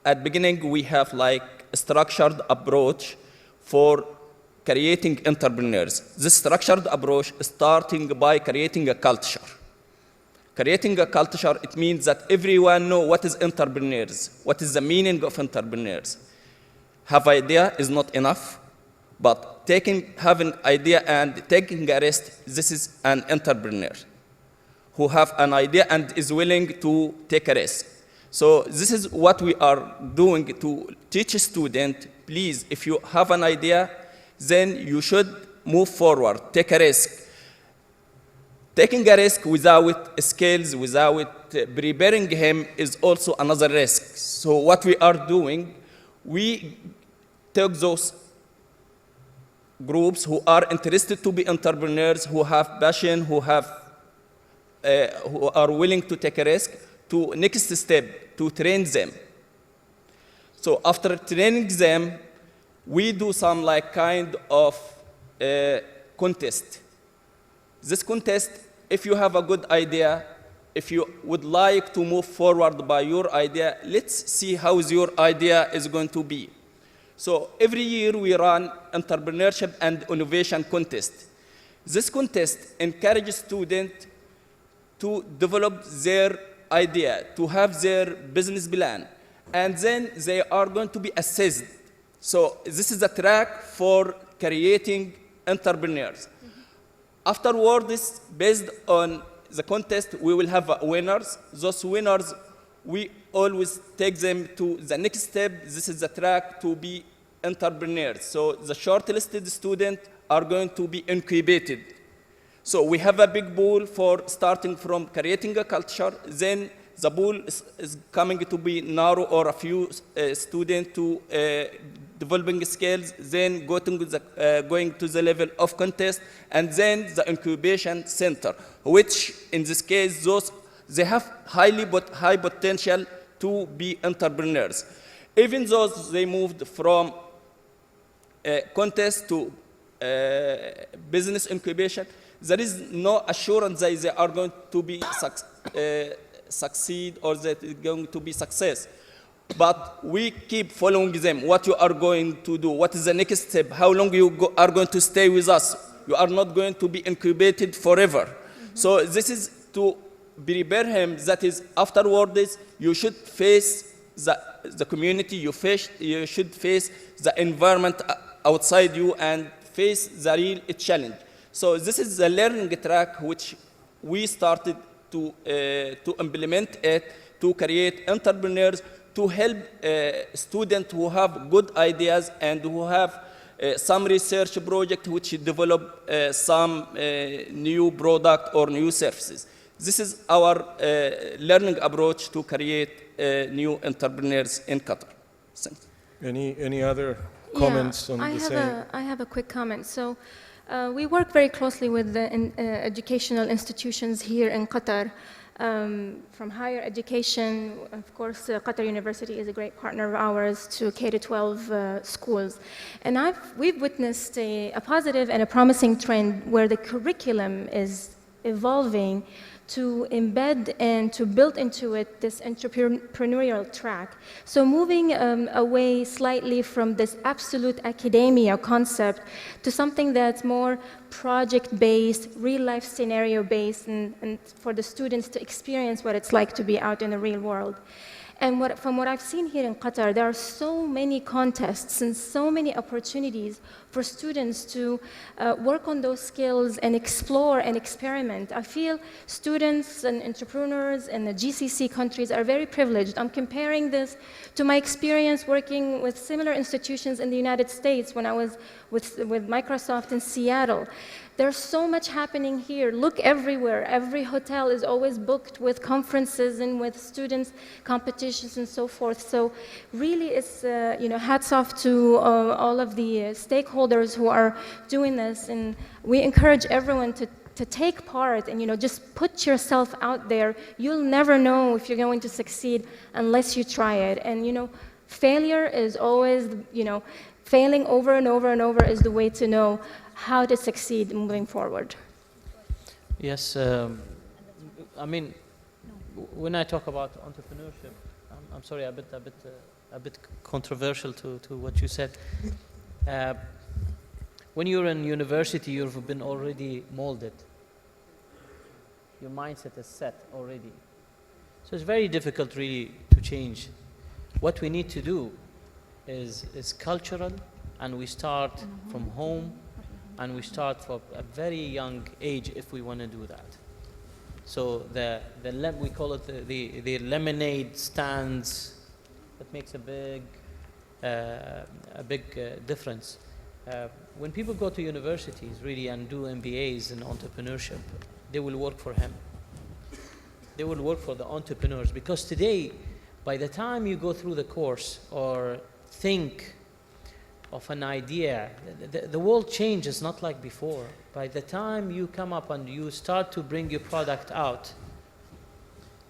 at beginning, we have a structured approach for creating entrepreneurs. This structured approach is starting by creating a culture. Creating a culture, it means that everyone knows what is entrepreneurs, what is the meaning of entrepreneurs. Have idea is not enough, but having idea and taking a risk, this is an entrepreneur who have an idea and is willing to take a risk. So this is what we are doing to teach a student, please, if you have an idea, then you should move forward, take a risk. Taking a risk without skills, without preparing him is also another risk. So what we are doing, we take those groups who are interested to be entrepreneurs, who have passion, who are willing to take a risk, to next step, to train them. So after training them, we do some kind of contest. This contest, if you have a good idea, if you would like to move forward by your idea, let's see how your idea is going to be. So every year we run entrepreneurship and innovation contest. This contest encourages students to develop their idea, to have their business plan, and then they are going to be assessed. So this is a track for creating entrepreneurs. Afterwards, based on the contest, we will have winners. Those winners, we always take them to the next step. This is the track to be entrepreneurs. So the shortlisted students are going to be incubated. So we have a big pool for starting from creating a culture. Then the pool is coming to be narrow, or a few students to developing skills, then going to the level of contest, and then the incubation center, which in this case, they have high potential to be entrepreneurs. Even though they moved from contest to business incubation, there is no assurance that they are going to be succeed or that it's going to be success. But we keep following them, what you are going to do, what is the next step, how long you are going to stay with us. You are not going to be incubated forever. So this is to prepare him, that is, afterwards, you should face the community, you should face the environment outside you and face the real challenge. So this is the learning track which we started to implement it, to create entrepreneurs, to help students who have good ideas and who have some research project which develop some new product or new services. This is our learning approach to create new entrepreneurs in Qatar. Thanks. Any other comments on the same? I have a quick comment. So we work very closely with the educational institutions here in Qatar. From higher education, of course, Qatar University is a great partner of ours to K-12 schools. And we've witnessed a positive and a promising trend where the curriculum is evolving to embed and to build into it this entrepreneurial track. So moving away slightly from this absolute academia concept to something that's more project-based, real-life scenario-based, and for the students to experience what it's like to be out in the real world. And from what I've seen here in Qatar, there are so many contests and so many opportunities for students to work on those skills and explore and experiment. I feel students and entrepreneurs in the GCC countries are very privileged. I'm comparing this to my experience working with similar institutions in the United States when I was with Microsoft in Seattle. There's so much happening here. Look everywhere. Every hotel is always booked with conferences and with students, competitions, and so forth. So really, it's hats off to all of the stakeholders who are doing this, and we encourage everyone to take part and just put yourself out there. You'll never know if you're going to succeed unless you try it. And failure is always failing over and over and over is the way to know how to succeed moving forward. Yes, I mean, when I talk about entrepreneurship, I'm sorry, a bit controversial to what you said. When you're in university, you've been already molded. Your mindset is set already. So it's very difficult really to change. What we need to do is cultural, and we start from home, and we start from a very young age if we want to do that. So we call it the lemonade stands. That makes a big difference. When people go to universities really and do MBAs in entrepreneurship, they will work for him. They will work for the entrepreneurs, because today, by the time you go through the course or think of an idea, the world changes, not like before. By the time you come up and you start to bring your product out,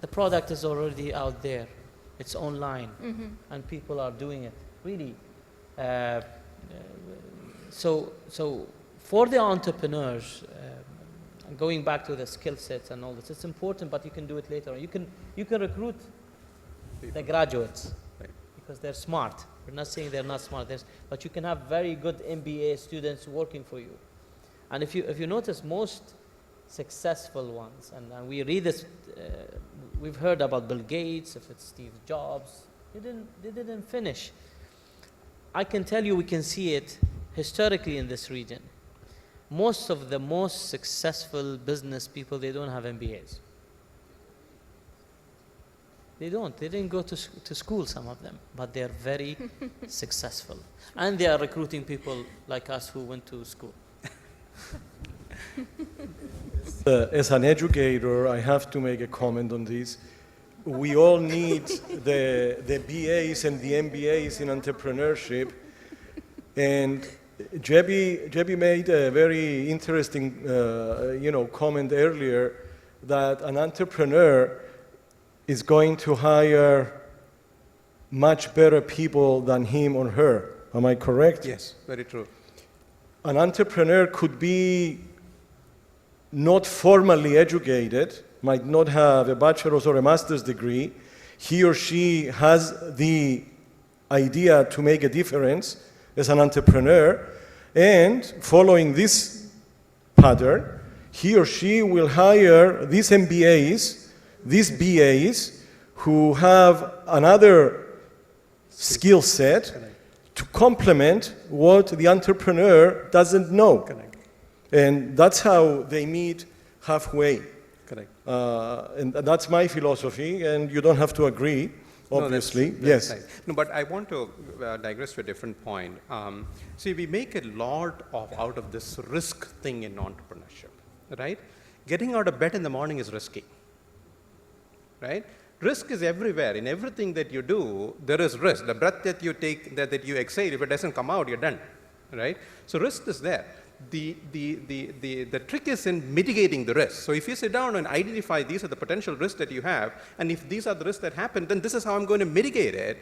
the product is already out there. It's online, and people are doing it. Really. So for the entrepreneurs, going back to the skill sets and all this, it's important, but you can do it later. You can recruit the graduates because they're smart. We're not saying they're not smart, but you can have very good MBA students working for you. And if you notice, most successful ones, and we read this, we've heard about Bill Gates, if it's Steve Jobs, they didn't finish. I can tell you, we can see it historically in this region. Most of the most successful business people, they don't have MBAs. They didn't go to school, some of them, but they're very successful. And they are recruiting people like us who went to school. As an educator, I have to make a comment on this. We all need the BAs and the MBAs in entrepreneurship. And Jebi made a very interesting comment earlier that an entrepreneur is going to hire much better people than him or her. Am I correct? Yes, very true. An entrepreneur could be not formally educated, might not have a bachelor's or a master's degree. He or she has the idea to make a difference as an entrepreneur, and following this pattern, he or she will hire these MBAs, these BAs, who have another skill set to complement what the entrepreneur doesn't know. Correct. And that's how they meet halfway. Correct. And that's my philosophy, and you don't have to agree. obviously. No, Yes. right. No, but I want to digress to a different point. See, we make a lot out of this risk thing in entrepreneurship, right? Getting out of bed in the morning is risky, right? Risk is everywhere. In everything that you do, there is risk. The breath that you take, that you exhale, if it doesn't come out, you're done, right? So risk is there. The trick is in mitigating the risk. So if you sit down and identify these are the potential risks that you have, and if these are the risks that happen, then this is how I'm going to mitigate it.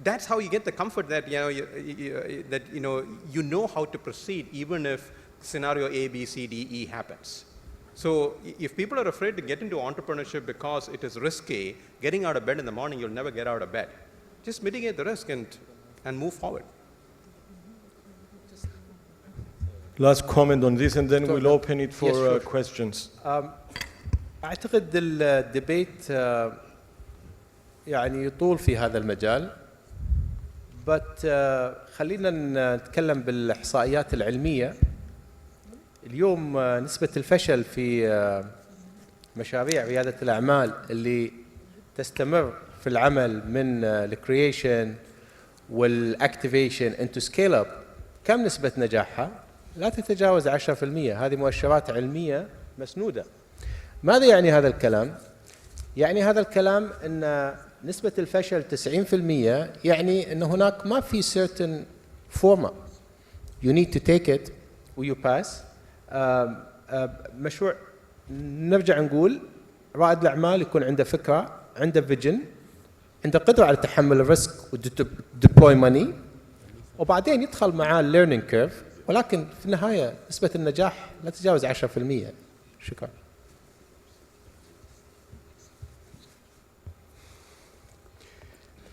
That's how you get the comfort that you know how to proceed even if scenario A, B, C, D, E happens. So if people are afraid to get into entrepreneurship because it is risky, getting out of bed in the morning, you'll never get out of bed. Just mitigate the risk and move forward. Last comment on this, and then we'll open it for questions. أعتقد الديبيت يعني يطول في هذا المجال. but خلينا نتكلم بالإحصائيات العلمية. اليوم نسبة الفشل في مشاريع ريادة الأعمال اللي تستمر في العمل من الكرييشن والأكتيفيشن into scale up، كم نسبة نجاحها؟ لا تتجاوز 10%. هذه مؤشرات علمية مسنودة. ماذا يعني هذا الكلام؟ يعني هذا الكلام أن نسبة الفشل 90%، يعني أن هناك ما في certain format. You need to take it و you pass. مشروع نرجع نقول رائد الأعمال يكون عنده فكرة، عنده فيجن، عنده قدرة على تحمل الريسك وديبلوي ماني، وبعدين يدخل معاه الليرنينج كيرف، ولكن في النهاية نسبة النجاح لا تتجاوز 10%. شكرا.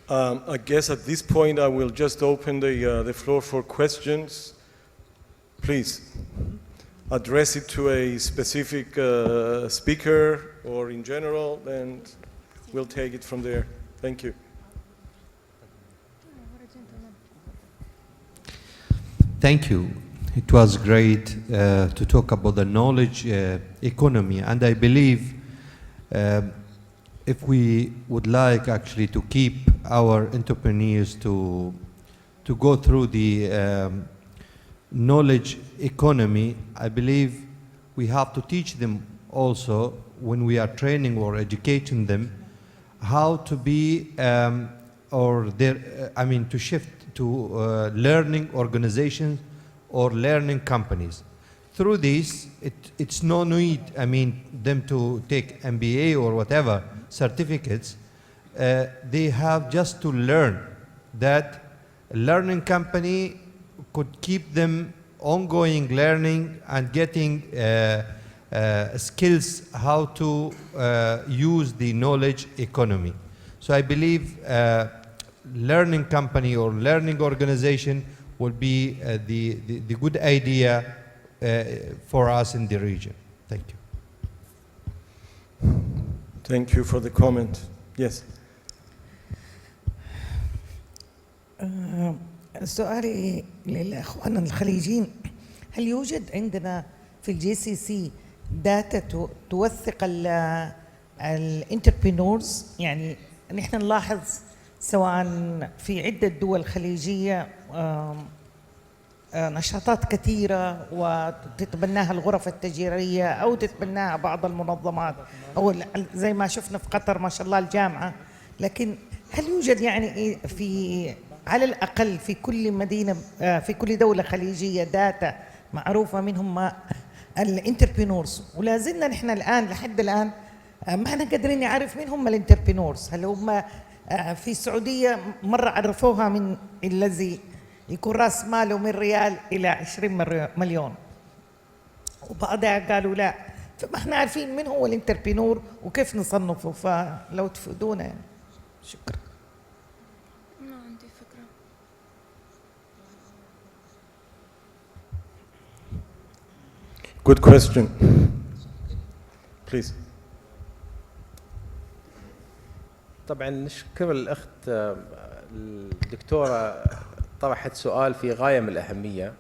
I guess at this point I will just open the floor for questions. Please address it to a specific speaker or in general, and we'll take it from there. Thank you. Thank you. It was great to talk about the knowledge economy, and I believe if we would like actually to keep our entrepreneurs to go through the knowledge economy, I believe we have to teach them also when we are training or educating them how to be to shift to learning organizations or learning companies. Through this, it's no need, them to take MBA or whatever certificates. They have just to learn that a learning company could keep them ongoing learning and getting skills how to use the knowledge economy. So I believe learning company or learning organization will be the good idea for us in the region. Thank you. Thank you for the comment. Yes. سؤالي للأخوان الخليجيين، هل يوجد عندنا في الجي سي سي داتا توثق الانتربرينورز؟ يعني نحن نلاحظ سواء في عدة دول خليجية نشاطات كثيرة وتتبناها الغرف التجارية أو تتبناها بعض المنظمات أو زي ما شفنا في قطر ما شاء الله الجامعة، لكن هل يوجد يعني في على الأقل في كل مدينة في كل دولة خليجية داتا معروفة منهم الانتربرينورز؟ ولا زلنا نحن الآن لحد الآن ما احنا قادرين نعرف مين هم الانتربرينورز. هل هم في السعودية مرة عرفوها من الذي يكون راس ماله من ريال إلى 20 مليون، وبعدها قالوا لا، فما احنا عارفين من هو الانتربرينور وكيف نصنفه، فلو تفيدونا يعني. شكرا. ما عندي فكرة. Good question. Please. طبعا نشكر الأخت الدكتورة، طرحت سؤال في غاية من الأهمية.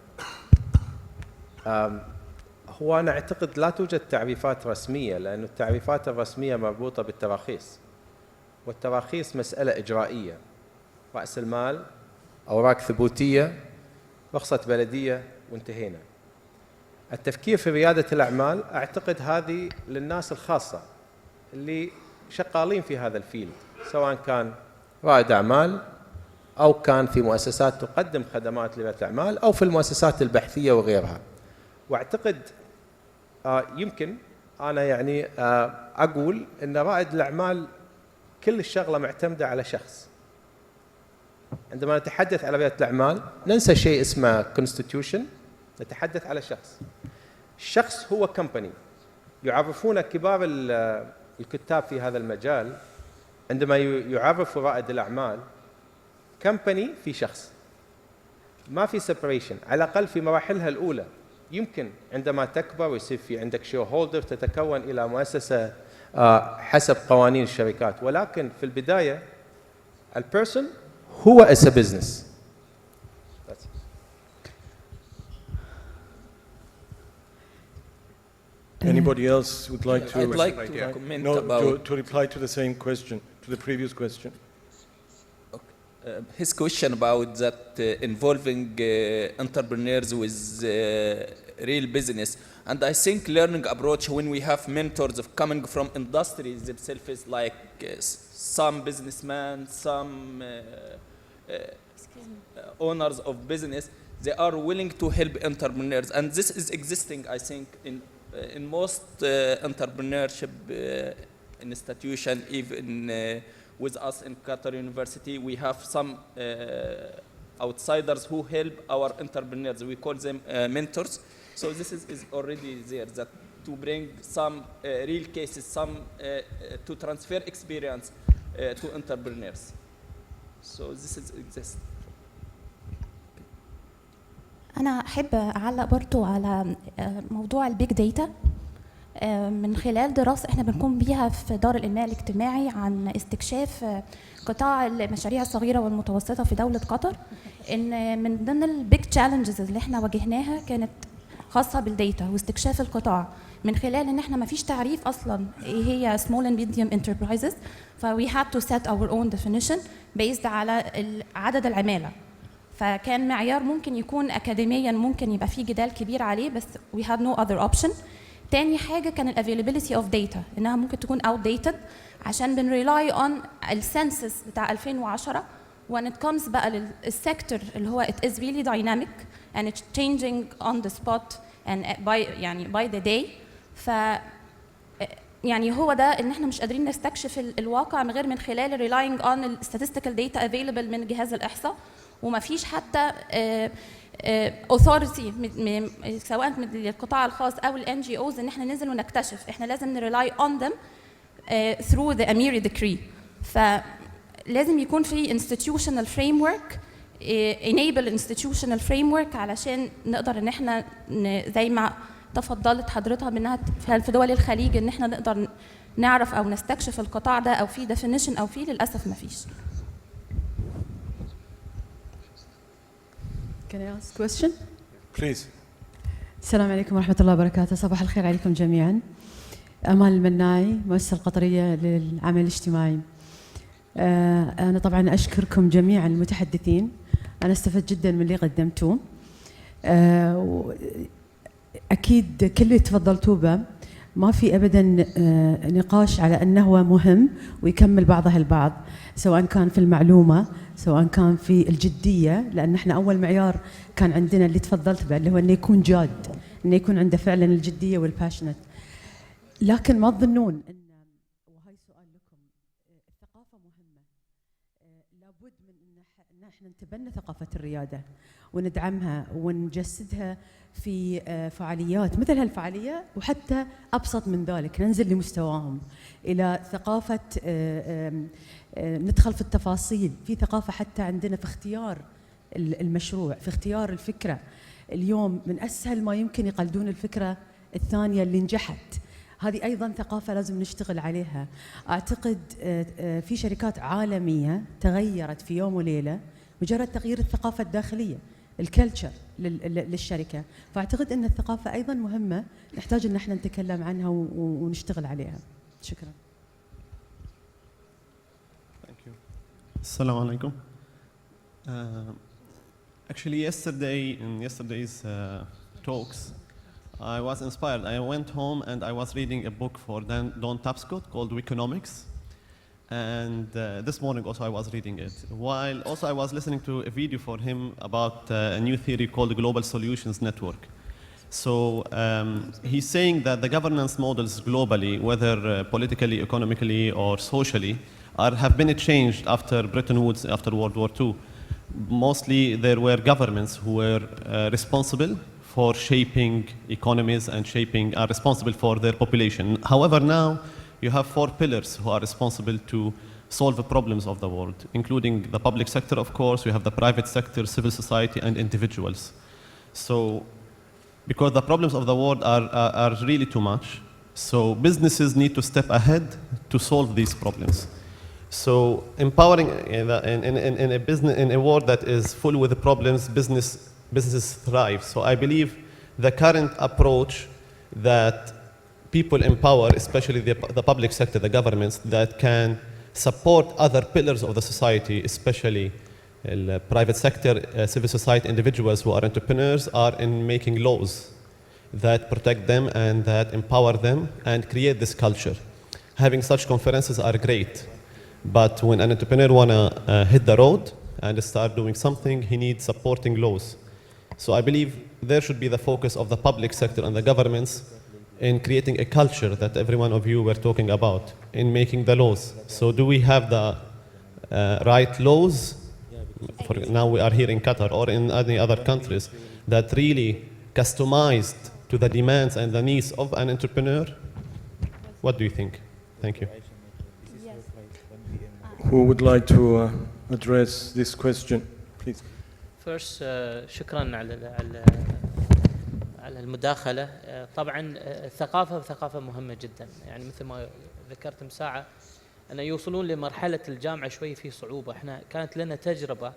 هو أنا أعتقد لا توجد تعريفات رسمية، لأن التعريفات الرسمية مربوطة بالتراخيص. والتراخيص مسألة إجرائية، رأس المال، أوراق ثبوتية، رخصة بلدية وانتهينا. التفكير في ريادة الأعمال أعتقد هذه للناس الخاصة اللي شغالين في هذا الفيلد، سواء كان رائد أعمال أو كان في مؤسسات تقدم خدمات لريادة الأعمال أو في المؤسسات البحثية وغيرها. وأعتقد يمكن أنا يعني أقول أن رائد الأعمال كل الشغلة معتمدة على شخص. عندما نتحدث على ريادة الأعمال ننسى شيء اسمه constitution، نتحدث على شخص. الشخص هو company. يعرفون كبار الكتاب في هذا المجال عندما يعرفوا رائد الأعمال company في شخص، ما في separation، على الأقل في مراحلها الأولى. يمكن عندما تكبر ويصير في عندك شير هولدر تتكون إلى مؤسسة حسب قوانين الشركات، ولكن في البداية البيرسون هو as a business. Anybody else would like to? I'd like to comment about to reply to the same question, to the previous question. his question about that involving entrepreneurs with real business. And I think learning approach when we have mentors of coming from industries themselves, like some businessmen, some owners of business, they are willing to help entrepreneurs. And this is existing, I think, in most entrepreneurship institution, even with us in Qatar University, we have some outsiders who help our entrepreneurs. We call them mentors. So this is already there, that to bring some real cases, some to transfer experience to entrepreneurs. So this is exists. أنا أحب أعلق برضو على موضوع البيج داتا. من خلال دراسة احنا بنقوم بيها في دار الإنماء الاجتماعي عن استكشاف قطاع المشاريع الصغيرة والمتوسطة في دولة قطر، إن من ضمن البيج تشالنجز اللي احنا واجهناها كانت خاصة بالداتا واستكشاف القطاع، من خلال إن احنا ما فيش تعريف أصلاً إيه هي small and medium enterprises، we had to set our own definition based على عدد العمالة. فكان معيار ممكن يكون أكاديمياً ممكن يبقى فيه جدال كبير عليه، بس we had no other option. تاني حاجة كان ال availability of data، إنها ممكن تكون outdated عشان بنريلاي on السنسس بتاع 2010 when it comes بقى للسيكتور اللي هو it is really dynamic and it's changing on the spot and by the day. ف يعني هو ده إن إحنا مش قادرين نستكشف الواقع من غير من خلال relying on ال statistical data available من جهاز الإحصاء، وما فيش حتى authority سواء من القطاع الخاص او ال NGOs ان احنا ننزل ونكتشف. احنا لازم نريلاي on them through the Amiri decree. فلازم يكون في institutional framework enable institutional framework علشان نقدر ان احنا زي ما تفضلت حضرتها بانها في دول الخليج ان احنا نقدر نعرف او نستكشف القطاع ده، او في definition او في للاسف ما فيش. Can I ask a question? Please. السلام عليكم ورحمة الله وبركاته. صباح الخير عليكم جميعا. أمال المناعي، مؤسسة القطرية للعمل الاجتماعي. أنا طبعا أشكركم جميعا المتحدثين، أنا استفدت جدا من اللي قدمتوه. أكيد كل اللي تفضلتوا به ما في أبدا نقاش على أنه هو مهم ويكمل بعضها البعض، سواء كان في المعلومة سواء كان في الجدية، لأن احنا أول معيار كان عندنا اللي تفضلت به اللي هو أنه يكون جاد، أنه يكون عنده فعلا الجدية والباشنت. لكن ما تظنون أن، وهي سؤال لكم، الثقافة مهمة، لابد من أن احنا نتبنى ثقافة الريادة وندعمها ونجسدها في فعاليات مثل هالفعالية، وحتى أبسط من ذلك ننزل لمستواهم إلى ثقافة ندخل في التفاصيل، في ثقافة حتى عندنا في اختيار المشروع، في اختيار الفكرة. اليوم من أسهل ما يمكن يقلدون الفكرة الثانية اللي نجحت، هذه أيضا ثقافة لازم نشتغل عليها. أعتقد في شركات عالمية تغيرت في يوم وليلة مجرد تغيير الثقافة الداخلية، الكلتشر للشركة. فأعتقد أن الثقافة أيضا مهمة، نحتاج أن احنا نتكلم عنها ونشتغل عليها. شكرا. Assalamu alaikum. Actually, in yesterday's talks, I was inspired. I went home and I was reading a book for Don Tapscott called Weconomics. And this morning also I was reading it. While also I was listening to a video for him about a new theory called the Global Solutions Network. So he's saying that the governance models globally, whether politically, economically, or socially, have been changed after Bretton Woods, after World War II. Mostly there were governments who were responsible for shaping economies and are responsible for their population. However, now you have 4 pillars who are responsible to solve the problems of the world, including the public sector, of course, we have the private sector, civil society, and individuals. So, because the problems of the world are really too much, so businesses need to step ahead to solve these problems. So empowering in a world that is full with problems, businesses thrive. So I believe the current approach that people empower, especially the public sector, the governments, that can support other pillars of the society, especially the private sector, civil society, individuals who are entrepreneurs, are in making laws that protect them and that empower them and create this culture. Having such conferences are great. But when an entrepreneur wanna hit the road and start doing something, he needs supporting laws. So I believe there should be the focus of the public sector and the governments in creating a culture that every one of you were talking about, in making the laws. So do we have the right laws? For now we are here in Qatar or in any other countries that really customized to the demands and the needs of an entrepreneur? What do you think? Thank you. Who would like to address this question, please? First, شكرا على المداخلة. طبعا الثقافة مهمة جدا، يعني مثل ما ذكرت من ساعة أن يوصلون لمرحلة الجامعة شوي في صعوبة. احنا كانت لنا تجربة،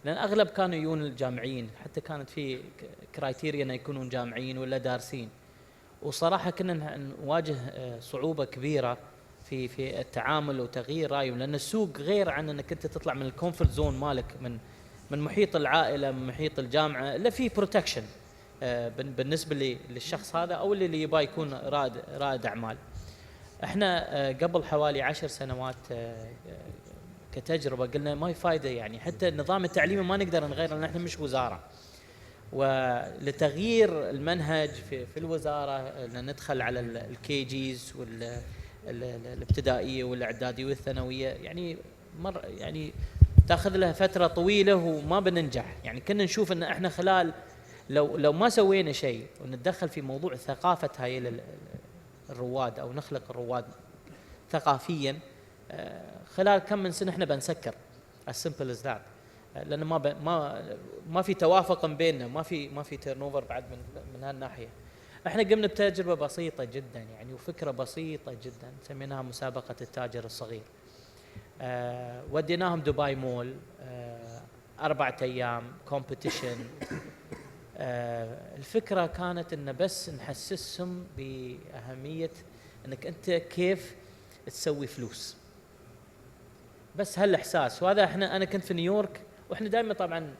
لأن أغلب كانوا يجون الجامعيين، حتى كانت في كرايتيريا أن يكونون جامعيين ولا دارسين، وصراحة كنا نواجه صعوبة كبيرة في التعامل وتغيير رايهم، لأن السوق غير عن أنك أنت تطلع من الكومفورت زون مالك، من محيط العائلة، من محيط الجامعة، إلا في بروتكشن بالنسبة للشخص هذا أو اللي يبغى يكون رائد أعمال. احنا قبل حوالي 10 سنوات كتجربة قلنا ما في فايدة، يعني حتى النظام التعليمي ما نقدر نغيره لأن احنا مش وزارة، ولتغيير المنهج في الوزارة أن ندخل على الكي جيز والابتدائية والإعدادية والثانوية، يعني تاخذ لها فترة طويلة وما بننجح. يعني كنا نشوف ان احنا خلال لو ما سوينا شيء ونتدخل في موضوع ثقافة هاي الرواد او نخلق الرواد ثقافيا، خلال كم من سنة احنا بنسكر as simple as that، لان ما في توافق بيننا، ما في تيرن اوفر بعد من هالناحية. احنا قمنا بتجربة بسيطة جدا يعني وفكرة بسيطة جدا سميناها مسابقة التاجر الصغير. وديناهم دبي مول 4 أيام كومبيتيشن. الفكرة كانت إن بس نحسسهم بأهمية إنك أنت كيف تسوي فلوس، بس هالإحساس. وهذا أنا كنت في نيويورك، وإحنا دائما طبعا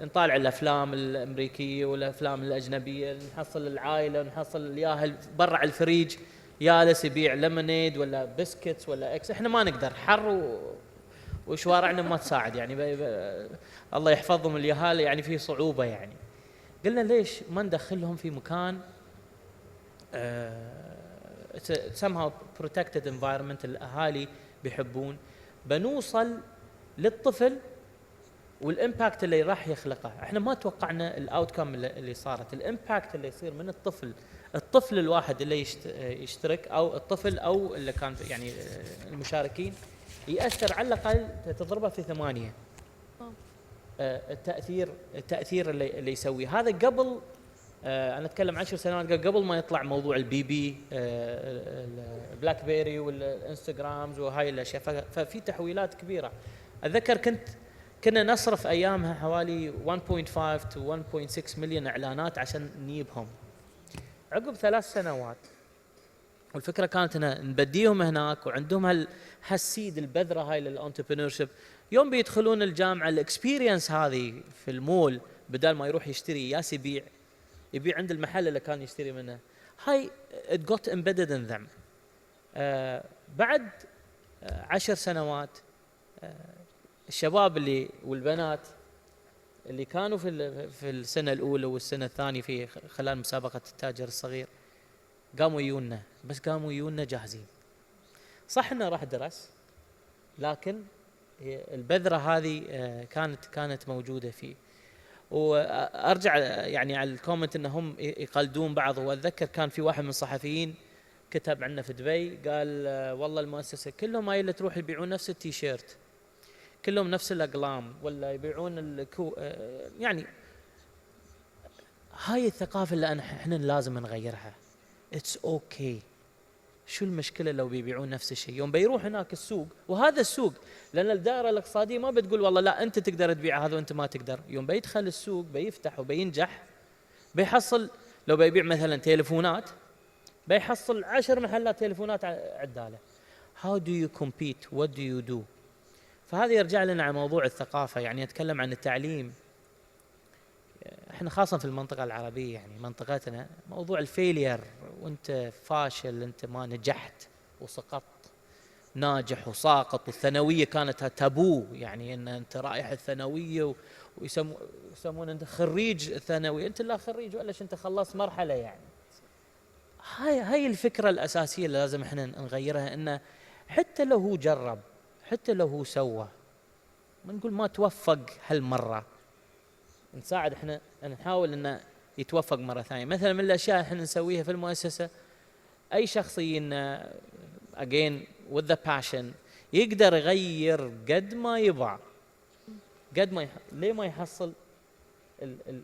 نطالع الأفلام الأمريكية والأفلام الأجنبية، نحصل العائلة ونحصل الياهل برا على الفريج يالس يبيع ليمونيد ولا بسكتس ولا اكس. احنا ما نقدر، حر وشوارعنا ما تساعد، يعني الله يحفظهم اليهال، يعني في صعوبة. يعني قلنا ليش ما ندخلهم في مكان somehow protected environment الأهالي بيحبون، بنوصل للطفل والإمباكت اللي راح يخلقه. احنا ما توقعنا الأوتكم اللي صارت، الإمباكت اللي يصير من الطفل الواحد اللي يشترك او الطفل او اللي كان يعني المشاركين، يأثر على الأقل تضربه في 8. التأثير اللي يسويه هذا قبل أنا أتكلم 10 سنوات قبل ما يطلع موضوع البي البلاك بيري والإنستغرامز وهاي الأشياء. ففي تحويلات كبيرة. أتذكر كنا نصرف أيامها حوالي 1.5 to 1.6 مليون إعلانات عشان نجيبهم. عقب 3 سنوات والفكره كانت ان نبديهم هناك وعندهم هالسيد البذره هاي للانتربرنورشيب. يوم بيدخلون الجامعه الاكسبيرينس هذه في المول، بدل ما يروح يشتري ياس يبيع عند المحل اللي كان يشتري منه. هاي it got embedded in them. بعد 10 سنوات الشباب والبنات اللي كانوا في السنه الاولى والسنه الثانيه في خلال مسابقه التاجر الصغير قاموا يجونا، بس قاموا يجونا جاهزين. صح انه راح درس، لكن البذره هذه كانت موجوده فيه. وارجع يعني على الكومنت انهم يقلدون بعض. واتذكر كان في واحد من الصحفيين كتب عنا في دبي، قال والله المؤسسه كلهم هاي اللي تروح يبيعون نفس التيشيرت، كلهم نفس الاقلام، ولا يبيعون يعني هاي الثقافه اللي احنا لازم نغيرها. اتس اوكي. شو المشكله لو بيبيعون نفس الشيء؟ يوم بيروح هناك السوق، وهذا السوق لان الدائره الاقتصاديه ما بتقول والله لا انت تقدر تبيع هذا وانت ما تقدر. يوم بيدخل السوق بيفتح وبينجح، بيحصل لو بيبيع مثلا تليفونات بيحصل 10 محلات تليفونات عداله. How do you compete? What do you do? فهذا يرجع لنا على موضوع الثقافه. يعني اتكلم عن التعليم، احنا خاصه في المنطقه العربيه، يعني منطقتنا موضوع الفيلير، وانت فاشل، انت ما نجحت وسقطت، ناجح وساقط. والثانويه كانت تابو، يعني ان انت رايح الثانويه ويسمون انت خريج الثانويه، انت لا خريج ولا انت خلصت مرحله. يعني هاي الفكره الاساسيه اللي لازم احنا نغيرها، انه حتى لو هو جرب، حتى لو هو سوى، ما نقول ما توفق هالمره، نساعد احنا نحاول انه يتوفق مره ثانيه. مثلا من الاشياء احنا نسويها في المؤسسه، اي شخص again with the passion يقدر يغير قد ما يبغى، قد ما ليه ما يحصل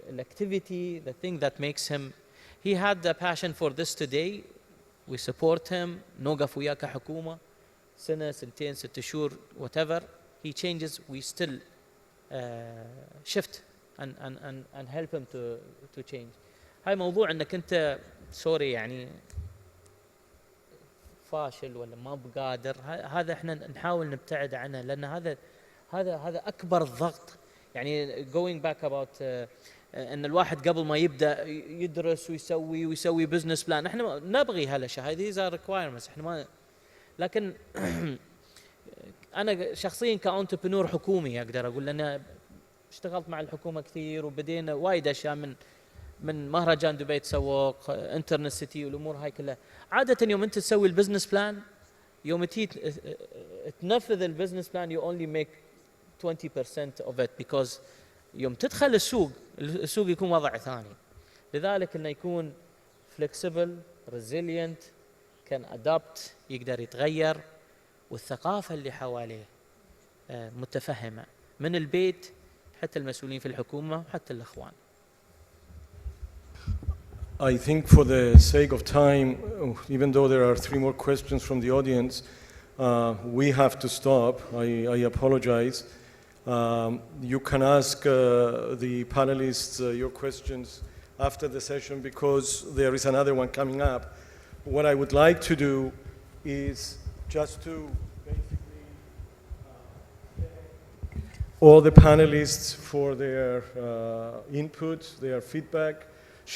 الاكتيفيتي the thing that makes him he had the passion for this today. we support him. نوقف وياه كحكومه سنه سنتين 6 شهور whatever he changes, we still shift and help him to change. هاي موضوع انك انت سوري يعني فاشل ولا ما بقادر، هذا احنا نحاول نبتعد عنه، لان هذا اكبر ضغط. يعني going back about ان الواحد قبل ما يبدا يدرس ويسوي بزنس بلان، احنا نبغي هالاشياء، هذه these are requirements، احنا ما. لكن انا شخصيا كانتربرنور حكومي اقدر اقول، لان اشتغلت مع الحكومه كثير وبدينا وايد اشياء من مهرجان دبي تسوق، انترنت سيتي والامور هاي كلها. عاده يوم انت تسوي البزنس بلان، يوم تيجي تنفذ البزنس بلان you only make 20% of it because يوم تدخل السوق يكون وضع ثاني. لذلك انه يكون flexible, resilient, can adapt، يقدر يتغير، والثقافه اللي حواليه متفهمه من البيت حتى المسؤولين في الحكومه وحتى الاخوان. I think for the sake of time, even though there are 3 more questions from the audience, we have to stop. I apologize. You can ask the panelists your questions after the session because there is another one coming up. What I would like to do is just to basically all the panelists for their input, their feedback,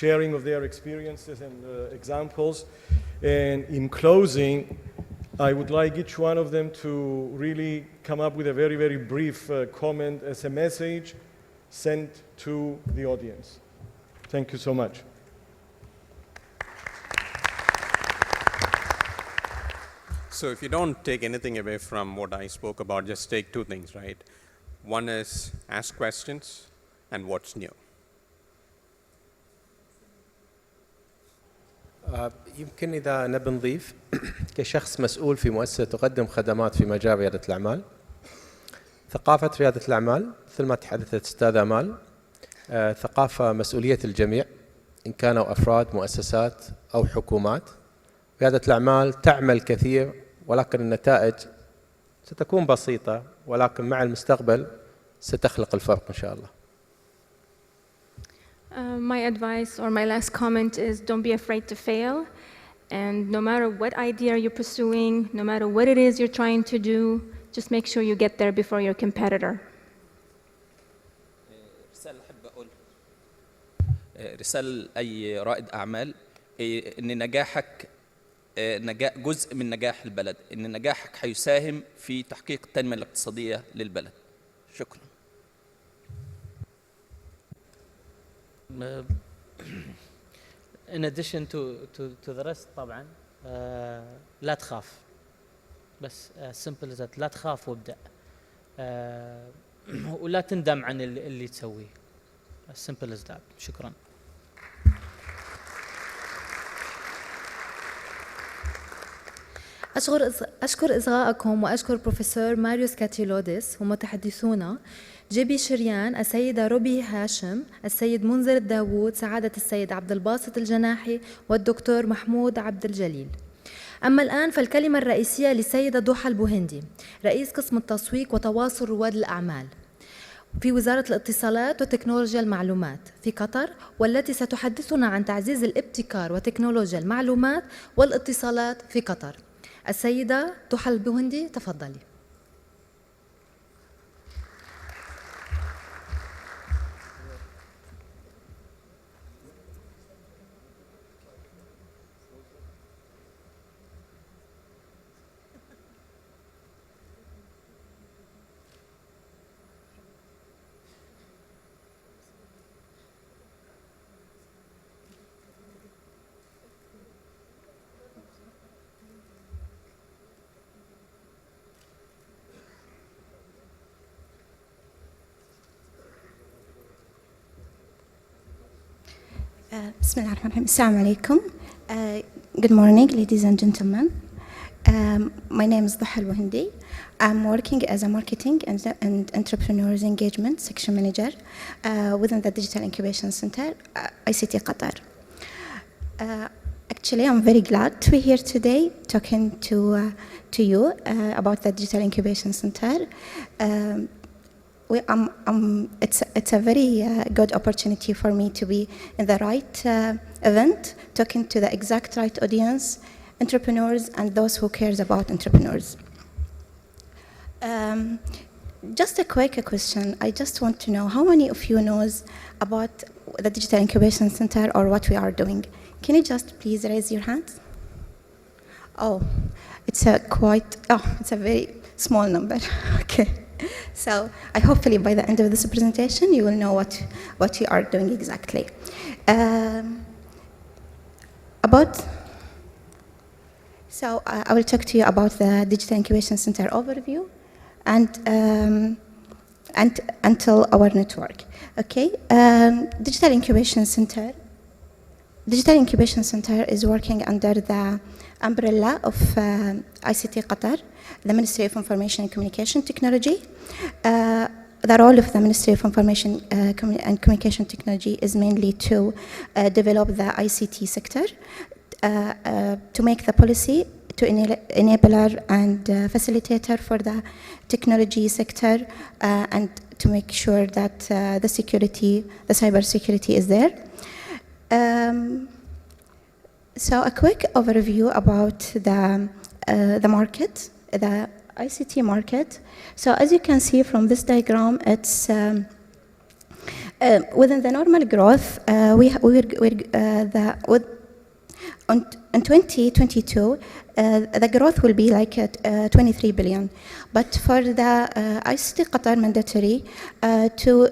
sharing of their experiences and examples. And in closing, I would like each one of them to really come up with a very, very brief comment as a message sent to the audience. Thank you so much. So if you don't take anything away from what I spoke about, just take 2 things, right? One is ask questions and what's new. يمكن إذا نبي نضيف كشخص مسؤول في مؤسسة تقدم خدمات في مجال ريادة الأعمال، ثقافة ريادة الأعمال مثل ما تحدثت أستاذ آمال، ثقافة مسؤولية الجميع إن كانوا أفراد مؤسسات أو حكومات. ريادة الأعمال تعمل كثير ولكن النتائج ستكون بسيطة، ولكن مع المستقبل ستخلق الفرق إن شاء الله. My advice or my last comment is don't be afraid to fail And no matter what idea you're pursuing, no matter what it is you're trying to do, just make sure you get there before your competitor. رسالة أحب أقول رسالة لأي رائد أعمال إن نجاحك جزء من نجاح البلد، إن نجاحك هيساهم في تحقيق التنمية الاقتصادية للبلد. شكرا. In addition to the rest طبعا لا تخاف، بس simple as that، لا تخاف وابدأ ولا تندم عن اللي تسويه. simple as that. شكرا. أشكر إصغائكم وأشكر بروفيسور ماريوس كاتيلوديس ومتحدثونا جيبي شريان، السيدة روبي هاشم، السيد منذر الداوود، سعادة السيد عبد الباسط الجناحي، والدكتور محمود عبد الجليل. أما الآن فالكلمة الرئيسية للسيدة ضحى البوهندي، رئيس قسم التسويق وتواصل رواد الأعمال في وزارة الاتصالات وتكنولوجيا المعلومات في قطر، والتي ستحدثنا عن تعزيز الابتكار وتكنولوجيا المعلومات والاتصالات في قطر. السيدة ضحى البوهندي، تفضلي. بسم الله الرحمن الرحيم. السلام عليكم. Good morning, ladies and gentlemen. My name is Dhuha Al-Wahindi. I'm working as a marketing and entrepreneurs engagement section manager within the Digital Incubation Center, ICT Qatar. Actually, I'm very glad to be here today talking to you about the Digital Incubation Center. It's a very good opportunity for me to be in the right event, talking to the exact right audience, entrepreneurs and those who cares about entrepreneurs. Just a quick question. I just want to know how many of you knows about the Digital Incubation Center or what we are doing. Can you just please raise your hands? Oh, it's a very small number. Okay. So I hopefully by the end of this presentation you will know what you are doing exactly. So I will talk to you about the Digital Incubation Center overview and until our network. Okay, Digital Incubation Center is working under the umbrella of ICT Qatar, the Ministry of Information and Communication Technology. The role of the Ministry of Information and Communication Technology is mainly to develop the ICT sector, to make the policy, to enabler and facilitator for the technology sector, and to make sure that the cyber security is there. So a quick overview about the market, the ICT market. So as you can see from this diagram, it's within the normal growth. In 2022, the growth will be like 23 billion. But for the ICT Qatar mandatory to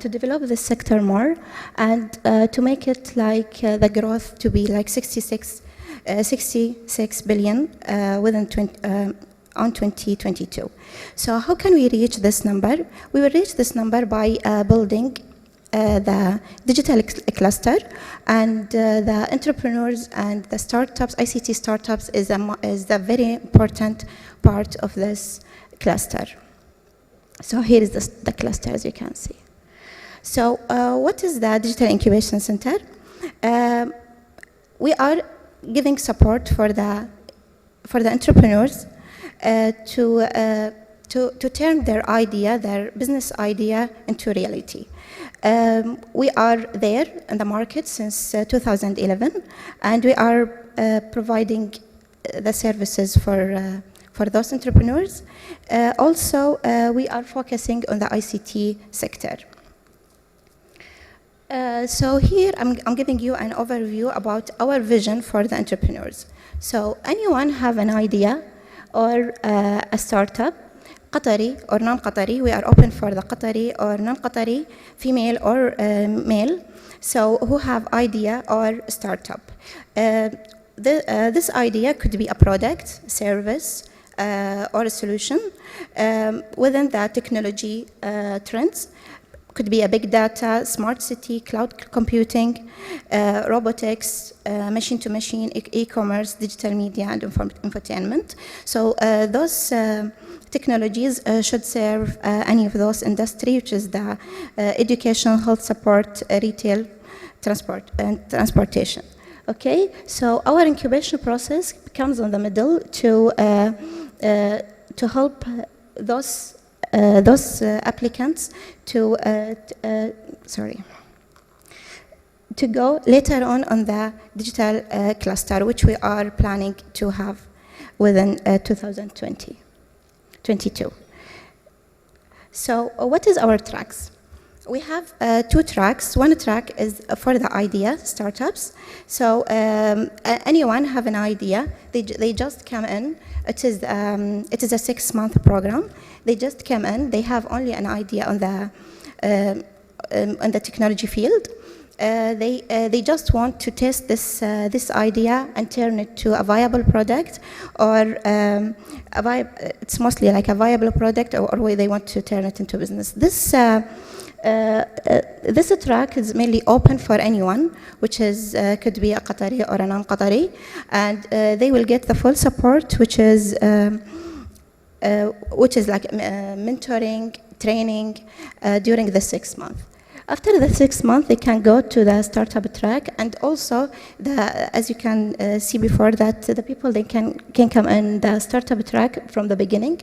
develop this sector more and to make it like the growth to be like 66 billion on 2022. So how can we reach this number? We will reach this number by building the digital cluster, and the entrepreneurs and the startups, ICT startups is the very important part of this cluster. So here is the cluster, as you can see. So what is the Digital Incubation Center? We are giving support for the entrepreneurs to to turn their idea, their business idea, into reality. We are there in the market since 2011, and we are providing the services for those entrepreneurs. Also, we are focusing on the ICT sector. So here I'm giving you an overview about our vision for the entrepreneurs. So anyone have an idea or a startup, Qatari or non-Qatari, we are open for the Qatari or non-Qatari, female or male, so who have idea or startup. This idea could be a product, service, or a solution within the technology trends. Could be a big data, smart city, cloud computing, robotics, machine-to-machine, e-commerce, digital media, and infotainment. So those technologies should serve any of those industries, which is the education, health support, retail, transport, and transportation. Okay, so our incubation process comes on the middle to help those applicants to go later on the digital cluster, which we are planning to have within 2022. So what is our tracks? We have 2 tracks. One track is for the idea startups. So anyone have an idea, they just come in. It is a 6-month program. They just come in. They have only an idea on the technology field. They just want to test this idea and turn it to a viable product, or it's mostly like a viable product, or way they want to turn it into business. This track is mainly open for anyone, which is could be a Qatari or a non-Qatari, and they will get the full support, which is like mentoring, training during the 6 months. After the 6 months, they can go to the startup track, and also, as you can see before, that the people they can come in the startup track from the beginning,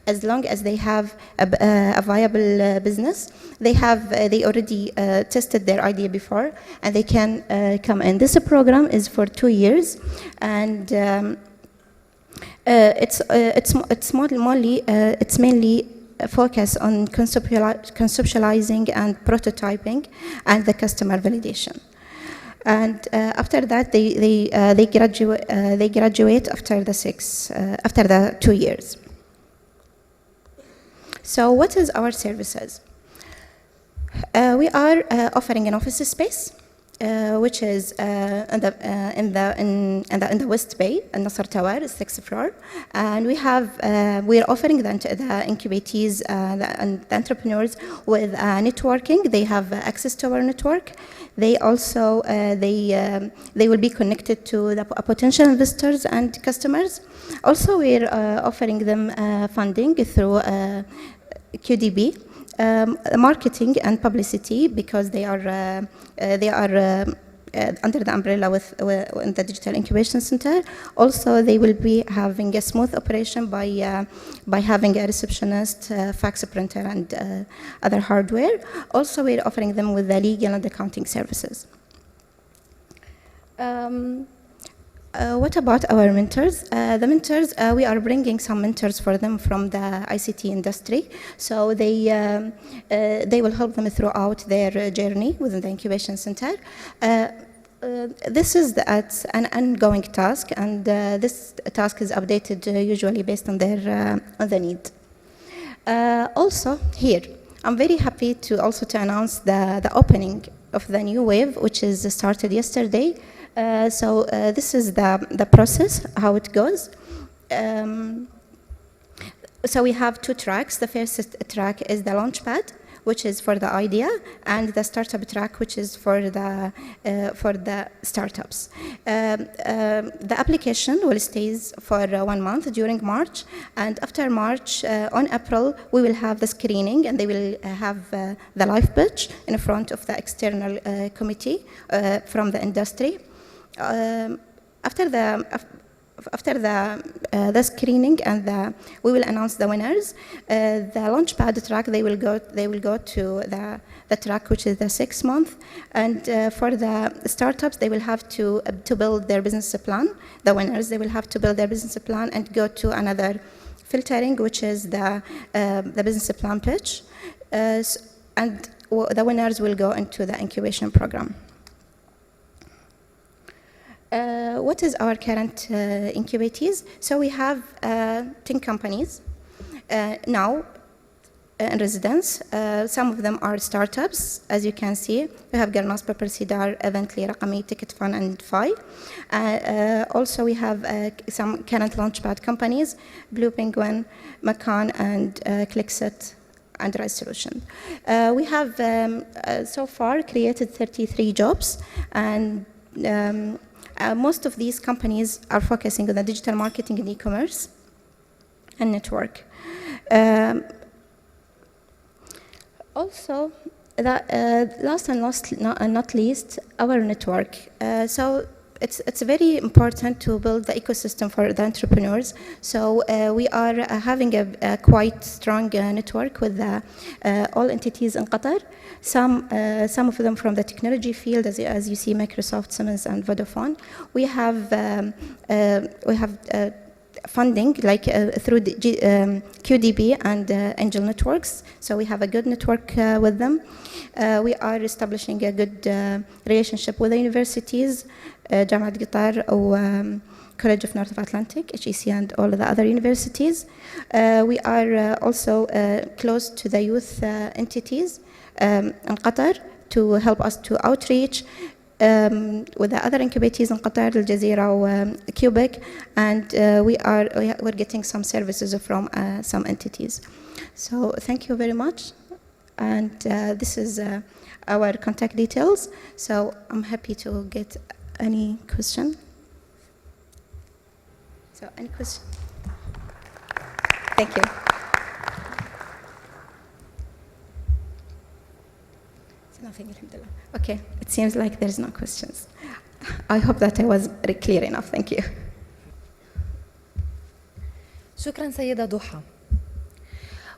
as long as they have a viable business. They already tested their idea before, and they can come in. This program is for 2 years, and it's mainly focus on conceptualizing and prototyping and the customer validation. And after that, they graduate after the 2 years. So what is our services? We are offering an office space, which is in the West Bay, in Nasser Tower, 6th floor, and we are offering the incubatees, the entrepreneurs with networking. They have access to our network. They also they will be connected to the potential investors and customers. Also, we're offering them funding through QDB. Marketing and publicity, because they are under the umbrella in the Digital Incubation Center. Also, they will be having a smooth operation by having a receptionist, fax printer, and other hardware. Also, we're offering them with the legal and accounting services. What about our mentors? The mentors, we are bringing some mentors for them from the ICT industry. So they will help them throughout their journey within the incubation center. This is an ongoing task, and this task is updated usually based on the need. Also here, I'm very happy to announce the opening of the new wave, which is started yesterday. So this is the process, how it goes. So we have 2 tracks. The first track is the launchpad, which is for the idea, and the startup track, which is for the startups. The application will stay for 1 month during March, and after March, on April, we will have the screening, and they will have the live pitch in front of the external after the screening and we will announce the winners. The Launchpad track, they will go to the track which is the 6 month, and for the startups they will have to build their business plan. The winners, they will have to build their business plan and go to another filtering, which is the business plan pitch, and the winners will go into the incubation program. What is our current incubatees? So we have 10 companies now in residence. Some of them are startups, as you can see. We have Garnas, Pepper Cedar, Evently, Raqami, Ticket Fun, and Fi. Also, we have some current Launchpad companies, Blue Penguin, Macan, and Clickset, and Rise Solution. We have so far created 33 jobs, and most of these companies are focusing on the digital marketing and e-commerce and network. Also, last and not least, our network. So it's very important to build the ecosystem for the entrepreneurs. So we are having a quite strong network with all entities in Qatar. Some of them from the technology field, as you see, Microsoft, Siemens, and Vodafone. We have funding like through the QDB and Angel Networks. So we have a good network with them. We are establishing a good relationship with the universities, Jamaat Qatar or College of North of Atlantic, HEC, and all of the other universities. We are also close to the youth entities in Qatar to help us to outreach with the other incubatees in Qatar, Al Jazeera, Quebec, and we're getting some services from some entities. So thank you very much, and this is our contact details. So I'm happy to get any question. So any question? Thank you. Nothing, alhamdulillah. Okay, it seems like there's no questions. I hope that I was clear enough. Thank you. شكرا سيدة ضحى.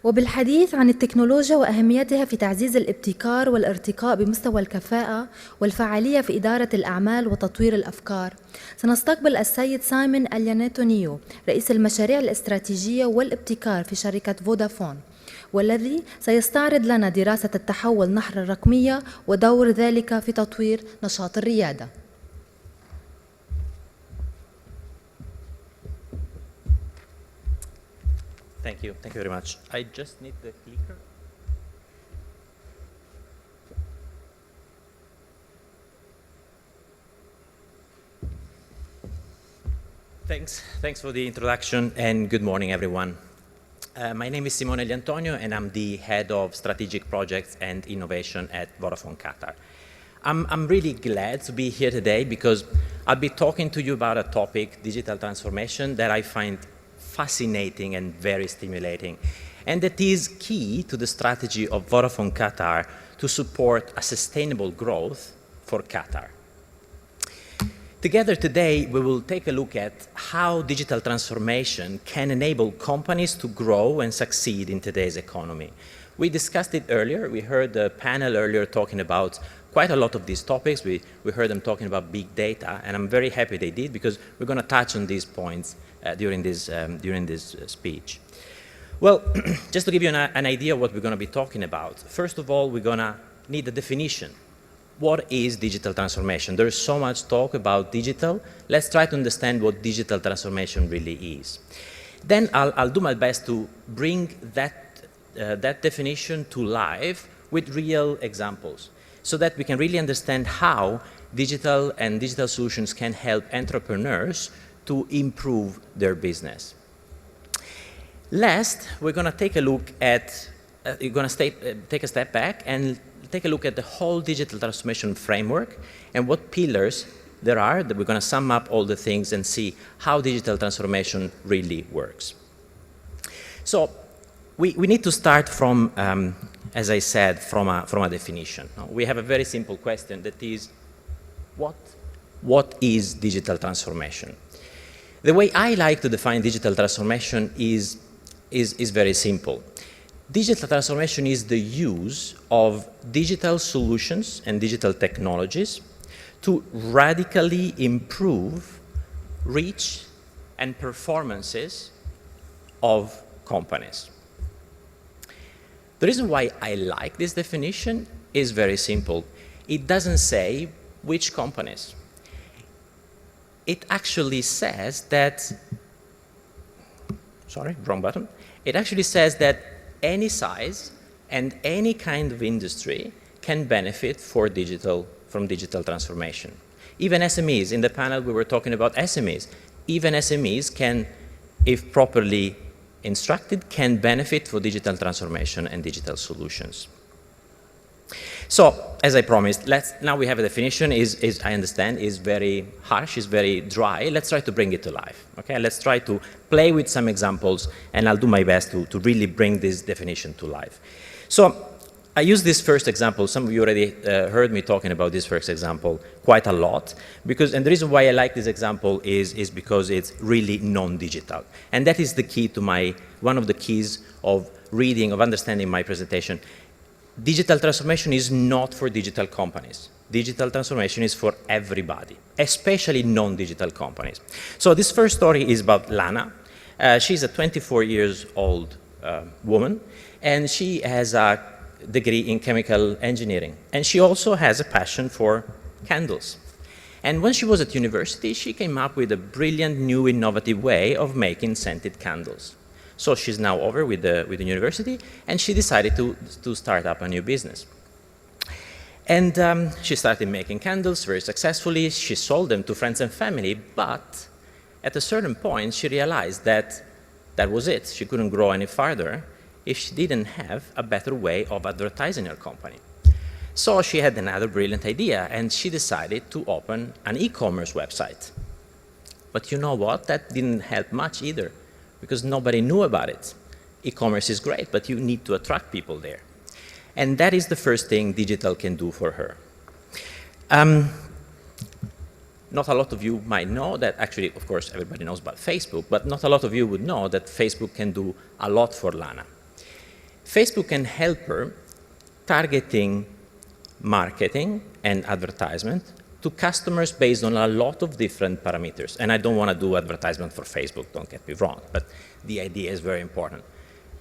وبالحديث عن التكنولوجيا وأهميتها في تعزيز الابتكار والارتقاء بمستوى الكفاءة والفعالية في إدارة الأعمال وتطوير الأفكار، سنستقبل السيد سايمون اليانيتونيو رئيس المشاريع الاستراتيجية والابتكار في شركة فودافون، والذي سيستعرض لنا دراسة التحول نحو الرقمية ودور ذلك في تطوير نشاط الريادة. Thank you very much. I just need the clicker. Thanks for the introduction, and good morning, everyone. My name is Simone Liantonio, and I'm the head of strategic projects and innovation at Vodafone Qatar. I'm really glad to be here today because I'll be talking to you about a topic, digital transformation, that I find fascinating and very stimulating, and that is key to the strategy of Vodafone Qatar to support a sustainable growth for Qatar. Together today, we will take a look at how digital transformation can enable companies to grow and succeed in today's economy. We discussed it earlier. We heard the panel earlier talking about quite a lot of these topics. We heard them talking about big data, and I'm very happy they did because we're going to touch on these points during this speech. Well, just to give you an idea of what we're going to be talking about, first of all, we're going to need a definition. What is digital transformation? There is so much talk about digital. Let's try to understand what digital transformation really is. Then I'll do my best to bring that definition to life with real examples so that we can really understand how digital and digital solutions can help entrepreneurs to improve their business. Last, we're going to take a look at, take a step back and take a look at the whole digital transformation framework and what pillars there are, that we're going to sum up all the things and see how digital transformation really works. So we need to start from, as I said, from a definition. We have a very simple question that is, what is digital transformation? The way I like to define digital transformation is very simple. Digital transformation is the use of digital solutions and digital technologies to radically improve reach and performances of companies. The reason why I like this definition is very simple. It doesn't say which companies. It actually says that, sorry, wrong button. It actually says that any size and any kind of industry can benefit from digital transformation. Even SMEs, in the panel we were talking about SMEs. Even SMEs can, if properly instructed, can benefit from digital transformation and digital solutions. So, as I promised, now we have a definition, I understand, is very harsh, is very dry. Let's try to bring it to life, okay? Let's try to play with some examples, and I'll do my best to really bring this definition to life. So, I use this first example. Some of you already heard me talking about this first example quite a lot, and the reason why I like this example is because it's really non-digital. And that is the key to one of the keys of reading, of understanding my presentation. Digital transformation is not for digital companies. Digital transformation is for everybody, especially non-digital companies. So this first story is about Lana. She's a 24-year-old woman, and she has a degree in chemical engineering. And she also has a passion for candles. And when she was at university, she came up with a brilliant, new, innovative way of making scented candles. So she's now over with the university, and she decided to start up a new business. And she started making candles very successfully. She sold them to friends and family, but at a certain point, she realized that that was it. She couldn't grow any farther if she didn't have a better way of advertising her company. So she had another brilliant idea, and she decided to open an e-commerce website. But you know what? That didn't help much either, because nobody knew about it. E-commerce is great, but you need to attract people there. And that is the first thing digital can do for her. Not a lot of you might know that, actually, of course, everybody knows about Facebook, but not a lot of you would know that Facebook can do a lot for Lana. Facebook can help her targeting marketing and advertisement to customers based on a lot of different parameters. And I don't want to do advertisement for Facebook, don't get me wrong, but the idea is very important.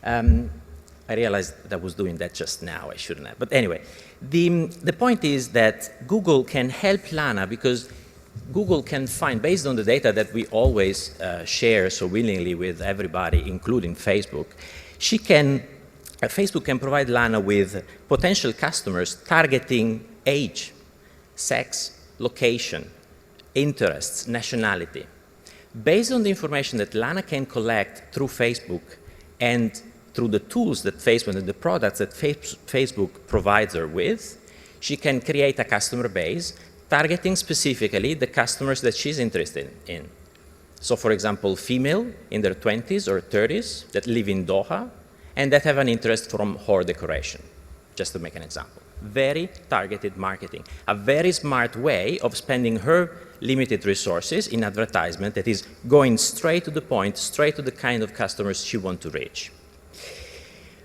I realized that I was doing that just now, I shouldn't have. But anyway, the point is that Google can help Lana because Google can find, based on the data that we always share so willingly with everybody, including Facebook, Facebook can provide Lana with potential customers targeting age, sex, location, interests, nationality. Based on the information that Lana can collect through Facebook and through the tools that Facebook and the products that Facebook provides her with, she can create a customer base targeting specifically the customers that she's interested in. So for example, female in their 20s or 30s that live in Doha and that have an interest from home decoration, just to make an example. Very targeted marketing, a very smart way of spending her limited resources in advertisement that is going straight to the point, straight to the kind of customers she wants to reach.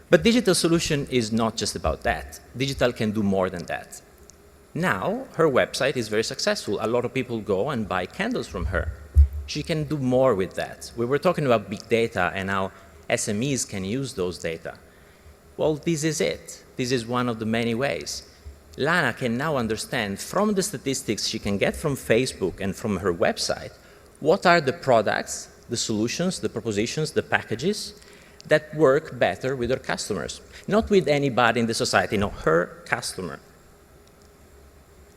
But digital solution is not just about that. Digital can do more than that. Now, her website is very successful. A lot of people go and buy candles from her. She can do more with that. We were talking about big data and how SMEs can use those data. Well, this is it. This is one of the many ways. Lana can now understand from the statistics she can get from Facebook and from her website, what are the products, the solutions, the propositions, the packages that work better with her customers. Not with anybody in the society, no, her customer.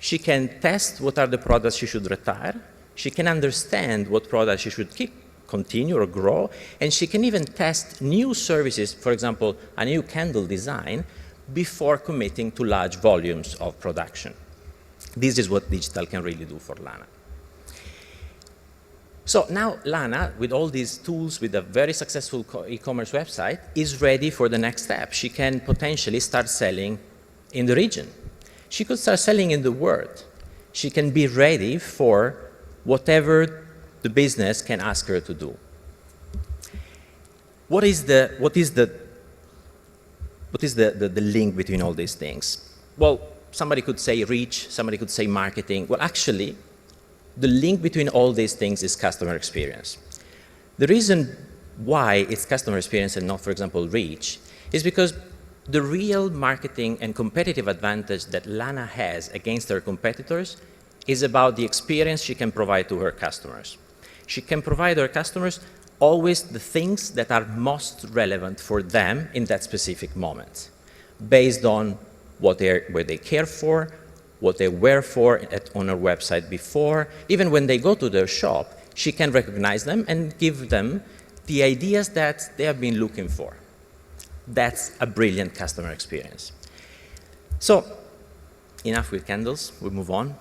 She can test what are the products she should retire. She can understand what products she should keep, continue or grow, and she can even test new services, for example, a new candle design, before committing to large volumes of production. This is what digital can really do for Lana. So now Lana, with all these tools, with a very successful e-commerce website, is ready for the next step. She can potentially start selling in the region. She could start selling in the world. She can be ready for whatever the business can ask her to do. What is the link between all these things? Well, somebody could say reach, somebody could say marketing. Well, actually, the link between all these things is customer experience. The reason why it's customer experience and not, for example, reach, is because the real marketing and competitive advantage that Lana has against her competitors is about the experience she can provide to her customers. She can provide her customers always the things that are most relevant for them in that specific moment, based on what they care for, what they were for on her website before. Even when they go to their shop, she can recognize them and give them the ideas that they have been looking for. That's a brilliant customer experience. So, enough with candles, we move on.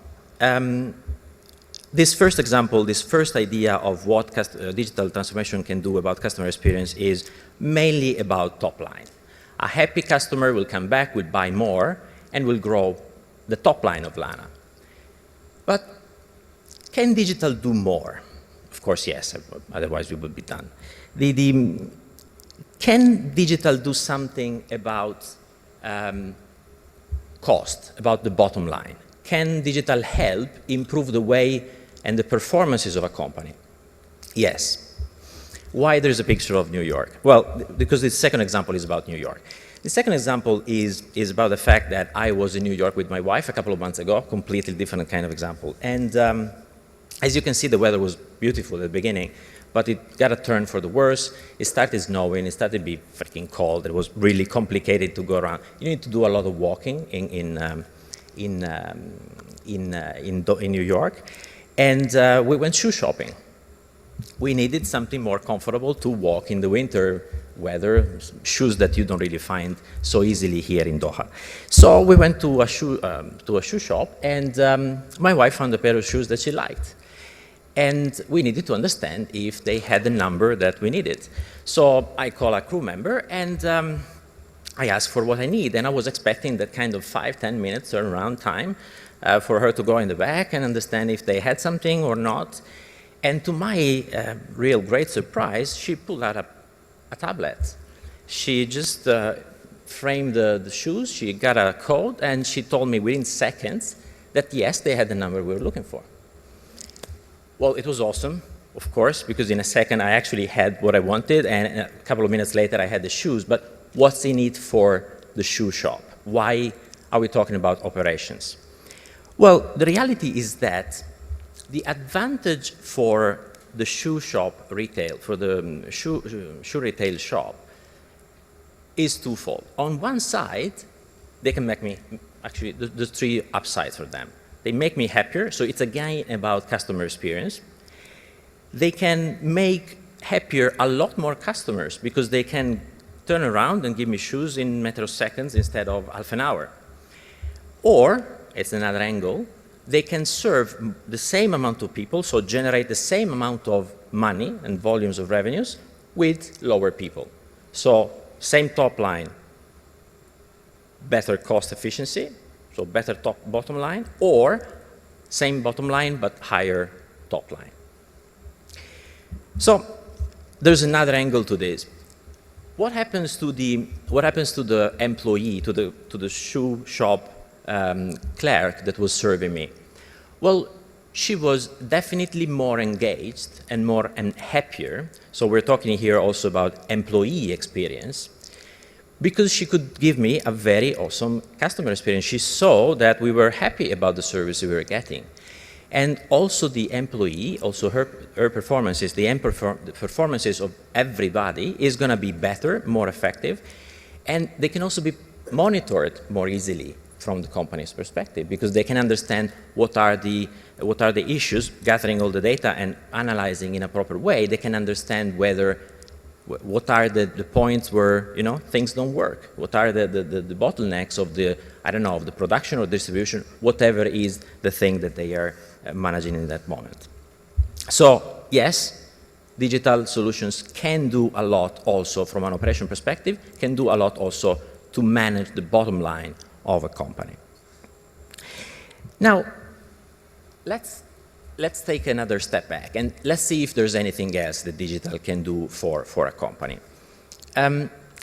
This first example, this first idea of what digital transformation can do about customer experience is mainly about top line. A happy customer will come back, will buy more, and will grow the top line of Lana. But can digital do more? Of course, yes, otherwise we would be done. Can digital do something about cost, about the bottom line? Can digital help improve the way and the performances of a company? Yes. Why there's a picture of New York? Well, because the second example is about New York. The second example is about the fact that I was in New York with my wife a couple of months ago, completely different kind of example. And as you can see, the weather was beautiful at the beginning, but it got a turn for the worse. It started snowing, it started to be freaking cold. It was really complicated to go around. You need to do a lot of walking in New York. And we went shoe shopping. We needed something more comfortable to walk in the winter weather, shoes that you don't really find so easily here in Doha. So we went to a shoe shop, and my wife found a pair of shoes that she liked. And we needed to understand if they had the number that we needed. So I call a crew member, and I asked for what I need. And I was expecting that kind of 5-10 minutes turnaround time for her to go in the back and understand if they had something or not. And to my real great surprise, she pulled out a tablet. She just framed the shoes, she got a code, and she told me within seconds that yes, they had the number we were looking for. Well, it was awesome, of course, because in a second I actually had what I wanted, and a couple of minutes later I had the shoes. But what's in it for the shoe shop? Why are we talking about operations? Well, the reality is that the advantage for the shoe shop retail, for the shoe retail shop, is twofold. On one side, they can make me, actually, there's three upsides for them. They make me happier, so it's again about customer experience. They can make happier a lot more customers because they can turn around and give me shoes in a matter of seconds instead of half an hour. Or, it's another angle, they can serve the same amount of people, so generate the same amount of money and volumes of revenues with lower people. So same top line, better cost efficiency, so better bottom line, or same bottom line but higher top line. So there's another angle to this. What happens to the employee, to the shoe shop clerk that was serving me? Well, she was definitely more engaged and more happier. So we're talking here also about employee experience, because she could give me a very awesome customer experience. She saw that we were happy about the service we were getting. And also the employee, also her performances, the performances of everybody is going to be better, more effective, and they can also be monitored more easily from the company's perspective, because they can understand what are the issues, gathering all the data and analyzing in a proper way. They can understand what are the points where things don't work, what are the bottlenecks of the production or distribution, whatever is the thing that they are managing in that moment. So yes, digital solutions can do a lot also from an operation perspective, can do a lot also to manage the bottom line of a company. Now, let's let's take another step back and let's see if there's anything else that digital can do for a company.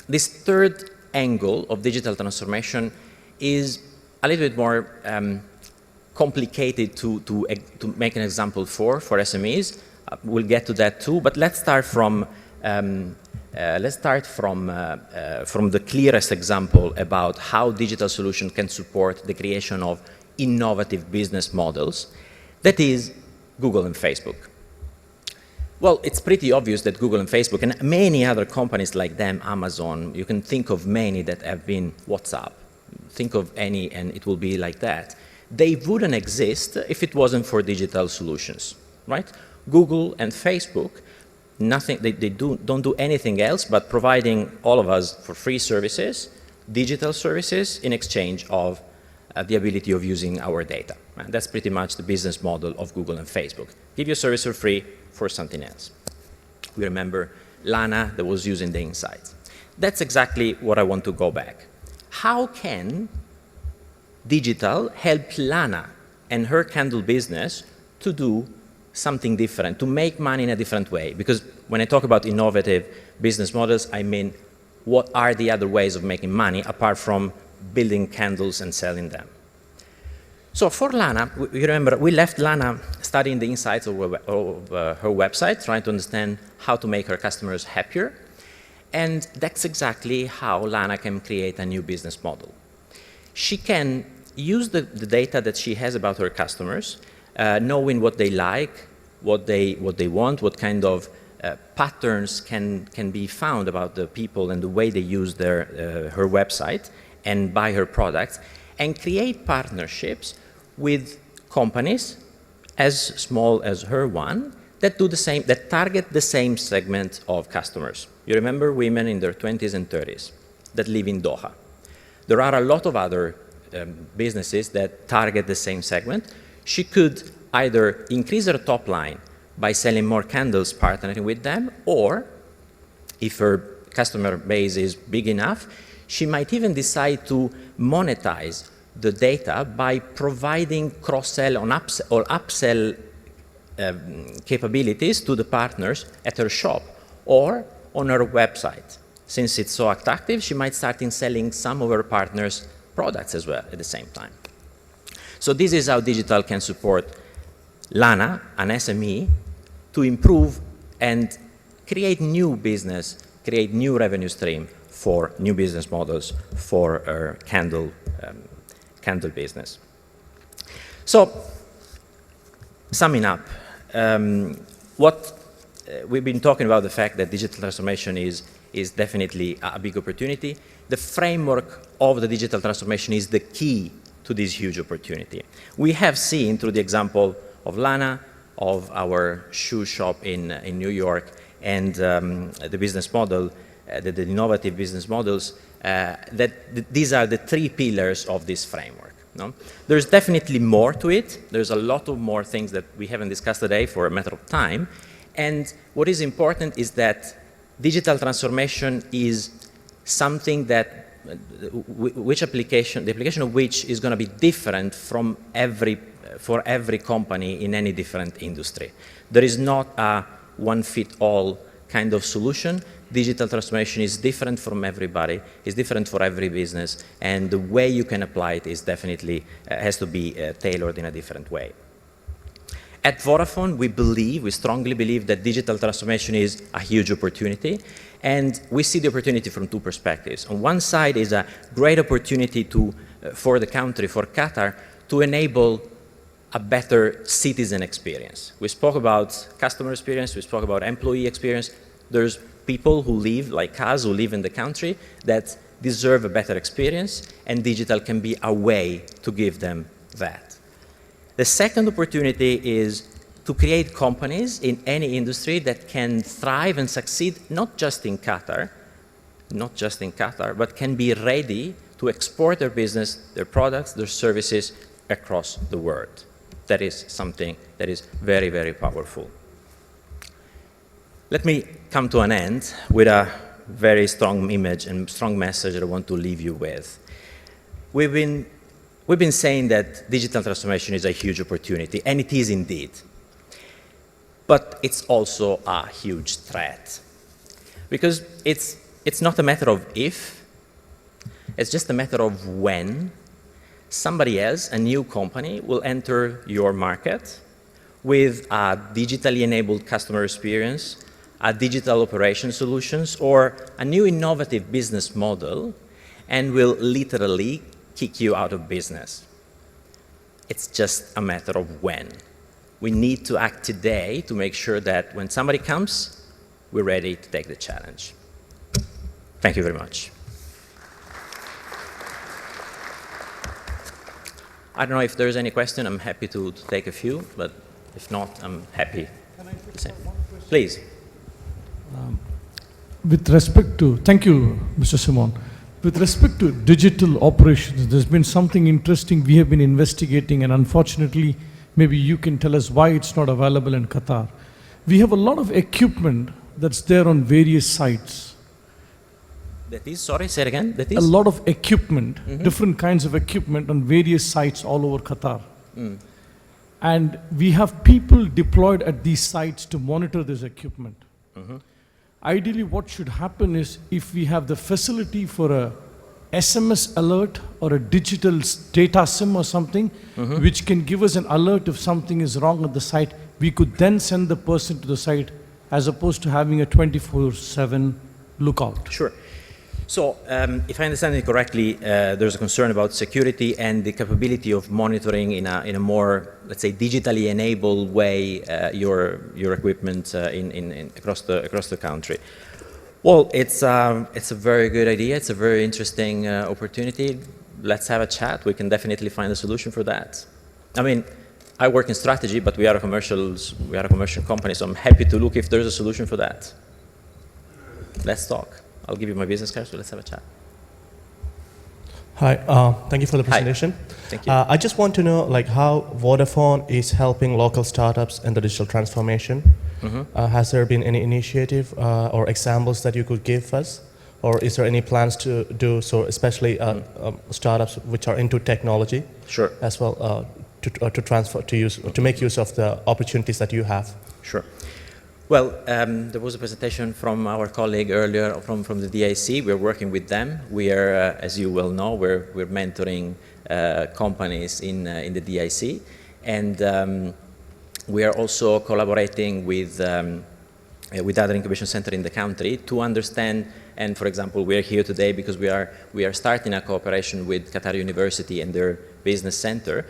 This third angle of digital transformation is a little bit more complicated to make an example for SMEs. We'll get to that too, but let's start from the clearest example about how digital solution can support the creation of innovative business models. That is Google and Facebook. Well, it's pretty obvious that Google and Facebook and many other companies like them, Amazon, you can think of many that have been WhatsApp. Think of any and it will be like that. They wouldn't exist if it wasn't for digital solutions, right? Google and Facebook, they don't do anything else but providing all of us for free services, digital services in exchange of the ability of using our data. And that's pretty much the business model of Google and Facebook. Give you a service for free for something else. We remember Lana that was using the insights. That's exactly what I want to go back. How can digital help Lana and her candle business to do something different, to make money in a different way? Because when I talk about innovative business models, I mean, what are the other ways of making money apart from building candles and selling them? So for Lana, you remember, we left Lana studying the insights of her website, trying to understand how to make her customers happier. And that's exactly how Lana can create a new business model. She can use the data that she has about her customers, knowing what they like, what they want, what kind of patterns can be found about the people and the way they use her website and buy her products, and create partnerships with companies as small as her one that do the same, that target the same segment of customers. You remember women in their 20s and 30s that live in Doha. There are a lot of other businesses that target the same segment. She could either increase her top line by selling more candles, partnering with them, or if her customer base is big enough, she might even decide to monetize the data by providing cross-sell or upsell capabilities to the partners at her shop or on her website. Since it's so attractive, she might start in selling some of her partners' products as well at the same time. So this is how digital can support Lana, an SME, to improve and create new business, create new revenue stream for new business models for her candle business. So, summing up, we've been talking about the fact that digital transformation is definitely a big opportunity. The framework of the digital transformation is the key to this huge opportunity. We have seen through the example of Lana, of our shoe shop in New York, and the business model, the innovative business models, that these are the three pillars of this framework. No? There's definitely more to it. There's a lot of more things that we haven't discussed today for a matter of time. And what is important is that digital transformation is something that the application of which is going to be different from for every company in any different industry. There is not a one-fit-all kind of solution. Digital transformation is different from everybody, is different for every business, and the way you can apply it is definitely has to be tailored in a different way. At Vodafone, we strongly believe that digital transformation is a huge opportunity, and we see the opportunity from two perspectives. On one side is a great opportunity for the country, for Qatar, to enable a better citizen experience. We spoke about customer experience, we spoke about employee experience. There's people who live, like us, who live in the country, that deserve a better experience, and digital can be a way to give them that. The second opportunity is to create companies in any industry that can thrive and succeed, not just in Qatar, but can be ready to export their business, their products, their services across the world. That is something that is very, very powerful. Let me come to an end with a very strong image and strong message that I want to leave you with. We've been saying that digital transformation is a huge opportunity, and it is indeed. but it's also a huge threat. Because it's not a matter of if, it's just a matter of when somebody else, a new company, will enter your market with a digitally enabled customer experience, a digital operation solutions, or a new innovative business model, and will literally kick you out of business. It's just a matter of when. We need to act today to make sure that when somebody comes, we're ready to take the challenge. Thank you very much. I don't know if there's any question. I'm happy to take a few, but if not, I'm happy to say. Please. With respect to, thank you, Mr. Simon. With respect to digital operations, there's been something interesting we have been investigating, and unfortunately, maybe you can tell us why it's not available in Qatar. We have a lot of equipment that's there on various sites. That is, sorry, say it again. That is? A lot of equipment, different kinds of equipment on various sites all over Qatar. And we have people deployed at these sites to monitor this equipment. Ideally, what should happen is if we have the facility for a SMS alert or a digital data SIM or something, which can give us an alert if something is wrong at the site, we could then send the person to the site as opposed to having a 24/7 lookout. Sure. So, if I understand it correctly, there's a concern about security and the capability of monitoring in a more, let's say, digitally enabled way your equipment across the country. Well, it's a very good idea. It's a very interesting opportunity. Let's have a chat. We can definitely find a solution for that. I mean, I work in strategy, but we are a commercial company, so I'm happy to look if there's a solution for that. Let's talk. I'll give you my business card, so let's have a chat. Hi, thank you for the presentation. Hi. Thank you. I just want to know how Vodafone is helping local startups in the digital transformation. Has there been any initiative or examples that you could give us? Or is there any plans to do so, especially startups which are into technology? Sure. As well, to make use of the opportunities that you have? Sure. Well, there was a presentation from our colleague earlier from the DIC. We're working with them. We are, as you well know, we're mentoring companies in the DIC. And we are also collaborating with other incubation centers in the country to understand, and for example, we are here today because we are starting a cooperation with Qatar University and their business center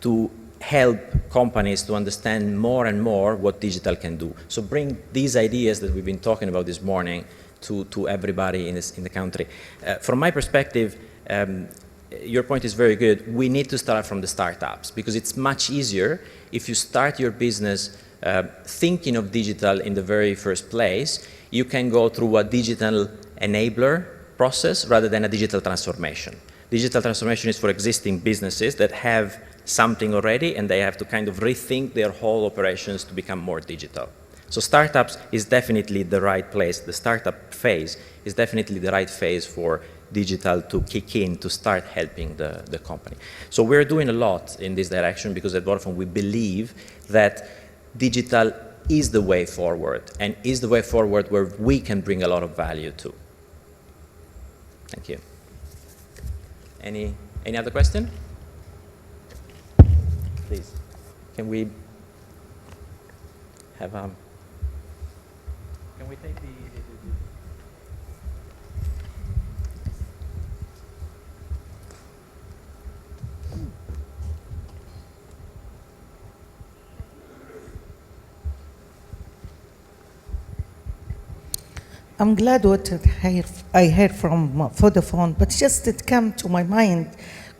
to help companies to understand more and more what digital can do. So bring these ideas that we've been talking about this morning to everybody in the country. From my perspective, your point is very good. We need to start from the startups because it's much easier if you start your business thinking of digital in the very first place. You can go through a digital enabler process rather than a digital transformation. Digital transformation is for existing businesses that have something already and they have to kind of rethink their whole operations to become more digital. So startups is definitely the right place. The startup phase is definitely the right phase for digital to kick in, to start helping the company. So we're doing a lot in this direction because at Vodafone we believe that digital is the way forward and is the way forward where we can bring a lot of value to. Thank you. Any other question? Please, can we have can we take the I'm glad what I heard from Vodafone, but just it came to my mind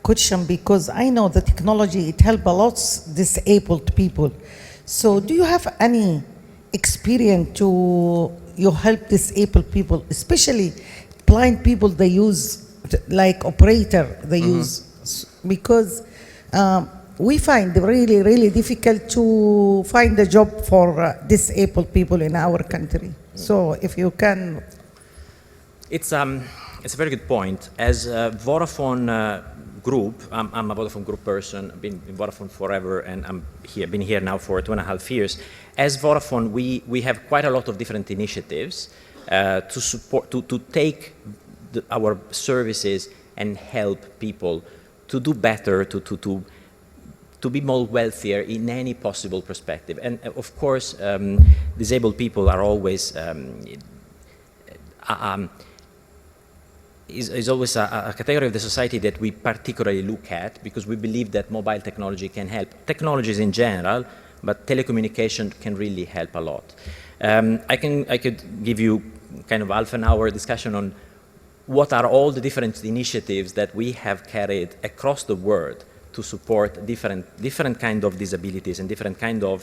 question because I know the technology, it helps a lot disabled people. So do you have any experience to you help disabled people, especially blind people they use, like operator they use, because we find it really, really difficult to find a job for disabled people in our country. So if you can... It's a very good point. As Vodafone Group, I'm a Vodafone Group person. I've been in Vodafone forever, and been here now for 2.5 years. As Vodafone, we have quite a lot of different initiatives to support, to take our services and help people to do better, to be more wealthier in any possible perspective. And of course, disabled people are always is always a category of the society that we particularly look at, because we believe that mobile technology can help. Technologies in general, but telecommunication can really help a lot. I could give you kind of half an hour discussion on what are all the different initiatives that we have carried across the world to support different kind of disabilities and different kind of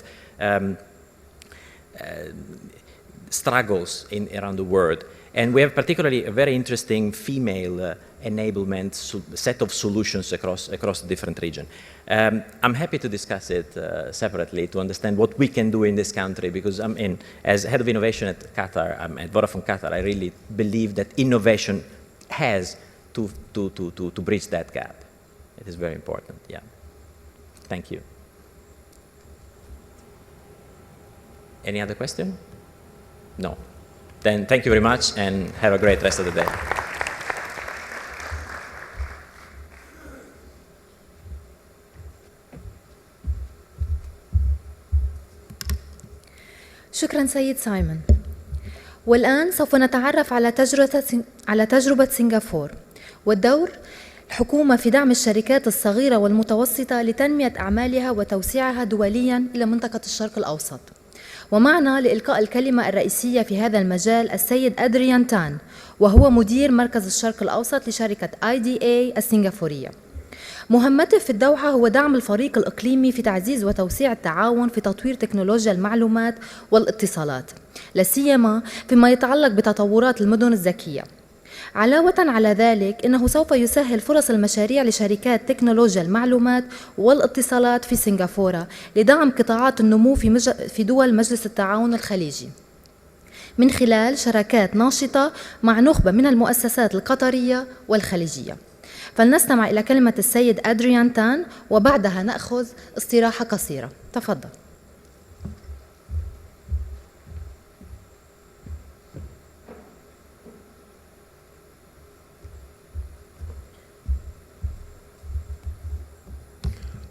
struggles around the world. And we have particularly a very interesting female enablement set of solutions across the different regions. I'm happy to discuss it separately to understand what we can do in this country, because as head of innovation at Qatar, at Vodafone Qatar, I really believe that innovation has to bridge that gap. It is very important, yeah. Thank you. Any other question? No. Then thank you very much, and have a great rest of the day. شكرا سيد سايمون. والآن سوف نتعرف على تجربة سنغافورة والدور الحكومة في دعم الشركات الصغيرة والمتوسطة لتنمية أعمالها وتوسيعها دولياً إلى منطقة الشرق الأوسط. ومعنا لإلقاء الكلمة الرئيسية في هذا المجال السيد أدريان تان، وهو مدير مركز الشرق الأوسط لشركة IDA السنغافورية. مهمته في الدوحة هو دعم الفريق الإقليمي في تعزيز وتوسيع التعاون في تطوير تكنولوجيا المعلومات والاتصالات، لا سيما فيما يتعلق بتطورات المدن الذكية. علاوة على ذلك، إنه سوف يسهل فرص المشاريع لشركات تكنولوجيا المعلومات والاتصالات في سنغافورة لدعم قطاعات النمو في دول مجلس التعاون الخليجي من خلال شراكات ناشطة مع نخبة من المؤسسات القطرية والخليجية. فلنستمع إلى كلمة السيد أدريان تان، وبعدها نأخذ استراحة قصيرة. تفضل.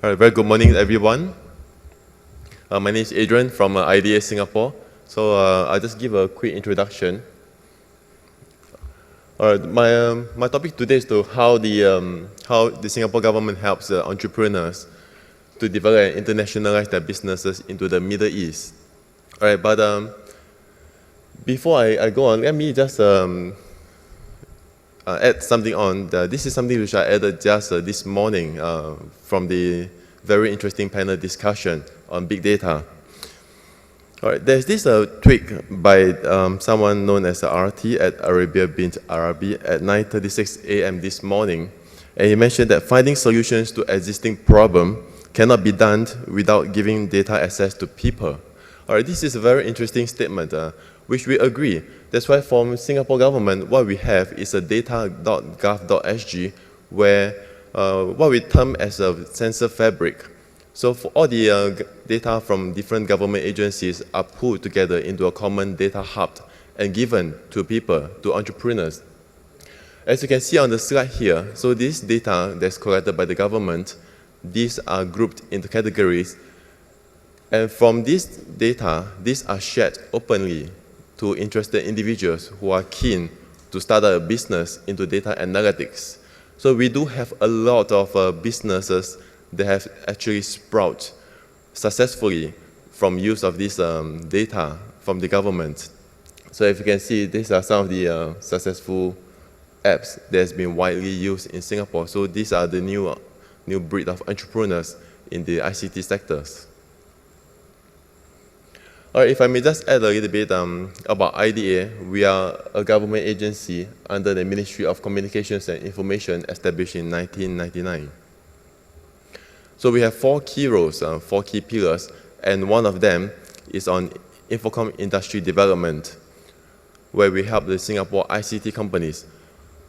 All right, very good morning, everyone. My name is Adrian from IDA Singapore. So I'll just give a quick introduction. All right, my topic today is how the Singapore government helps entrepreneurs to develop and internationalize their businesses into the Middle East. All right, but before I go on, let me just add something on. This is something which I added just this morning from the very interesting panel discussion on big data. All right, there's this tweet by someone known as RT at Arabia Bint Arabi at 9:36 a.m. this morning, and he mentioned that finding solutions to existing problems cannot be done without giving data access to people. All right, this is a very interesting statement, which we agree. That's why from Singapore government, what we have is a data.gov.sg, where what we term as a sensor fabric. So for all the data from different government agencies are pulled together into a common data hub and given to people, to entrepreneurs. As you can see on the slide here, so this data that's collected by the government, these are grouped into categories. And from this data, these are shared openly to interested individuals who are keen to start a business into data analytics. So we do have a lot of businesses that have actually sprouted successfully from use of this data from the government. So if you can see, these are some of the successful apps that has been widely used in Singapore. So these are the new breed of entrepreneurs in the ICT sectors. All right, if I may just add a little bit about IDA, we are a government agency under the Ministry of Communications and Information established in 1999. So we have 4 key roles, 4 key pillars, and one of them is on Infocom industry development, where we help the Singapore ICT companies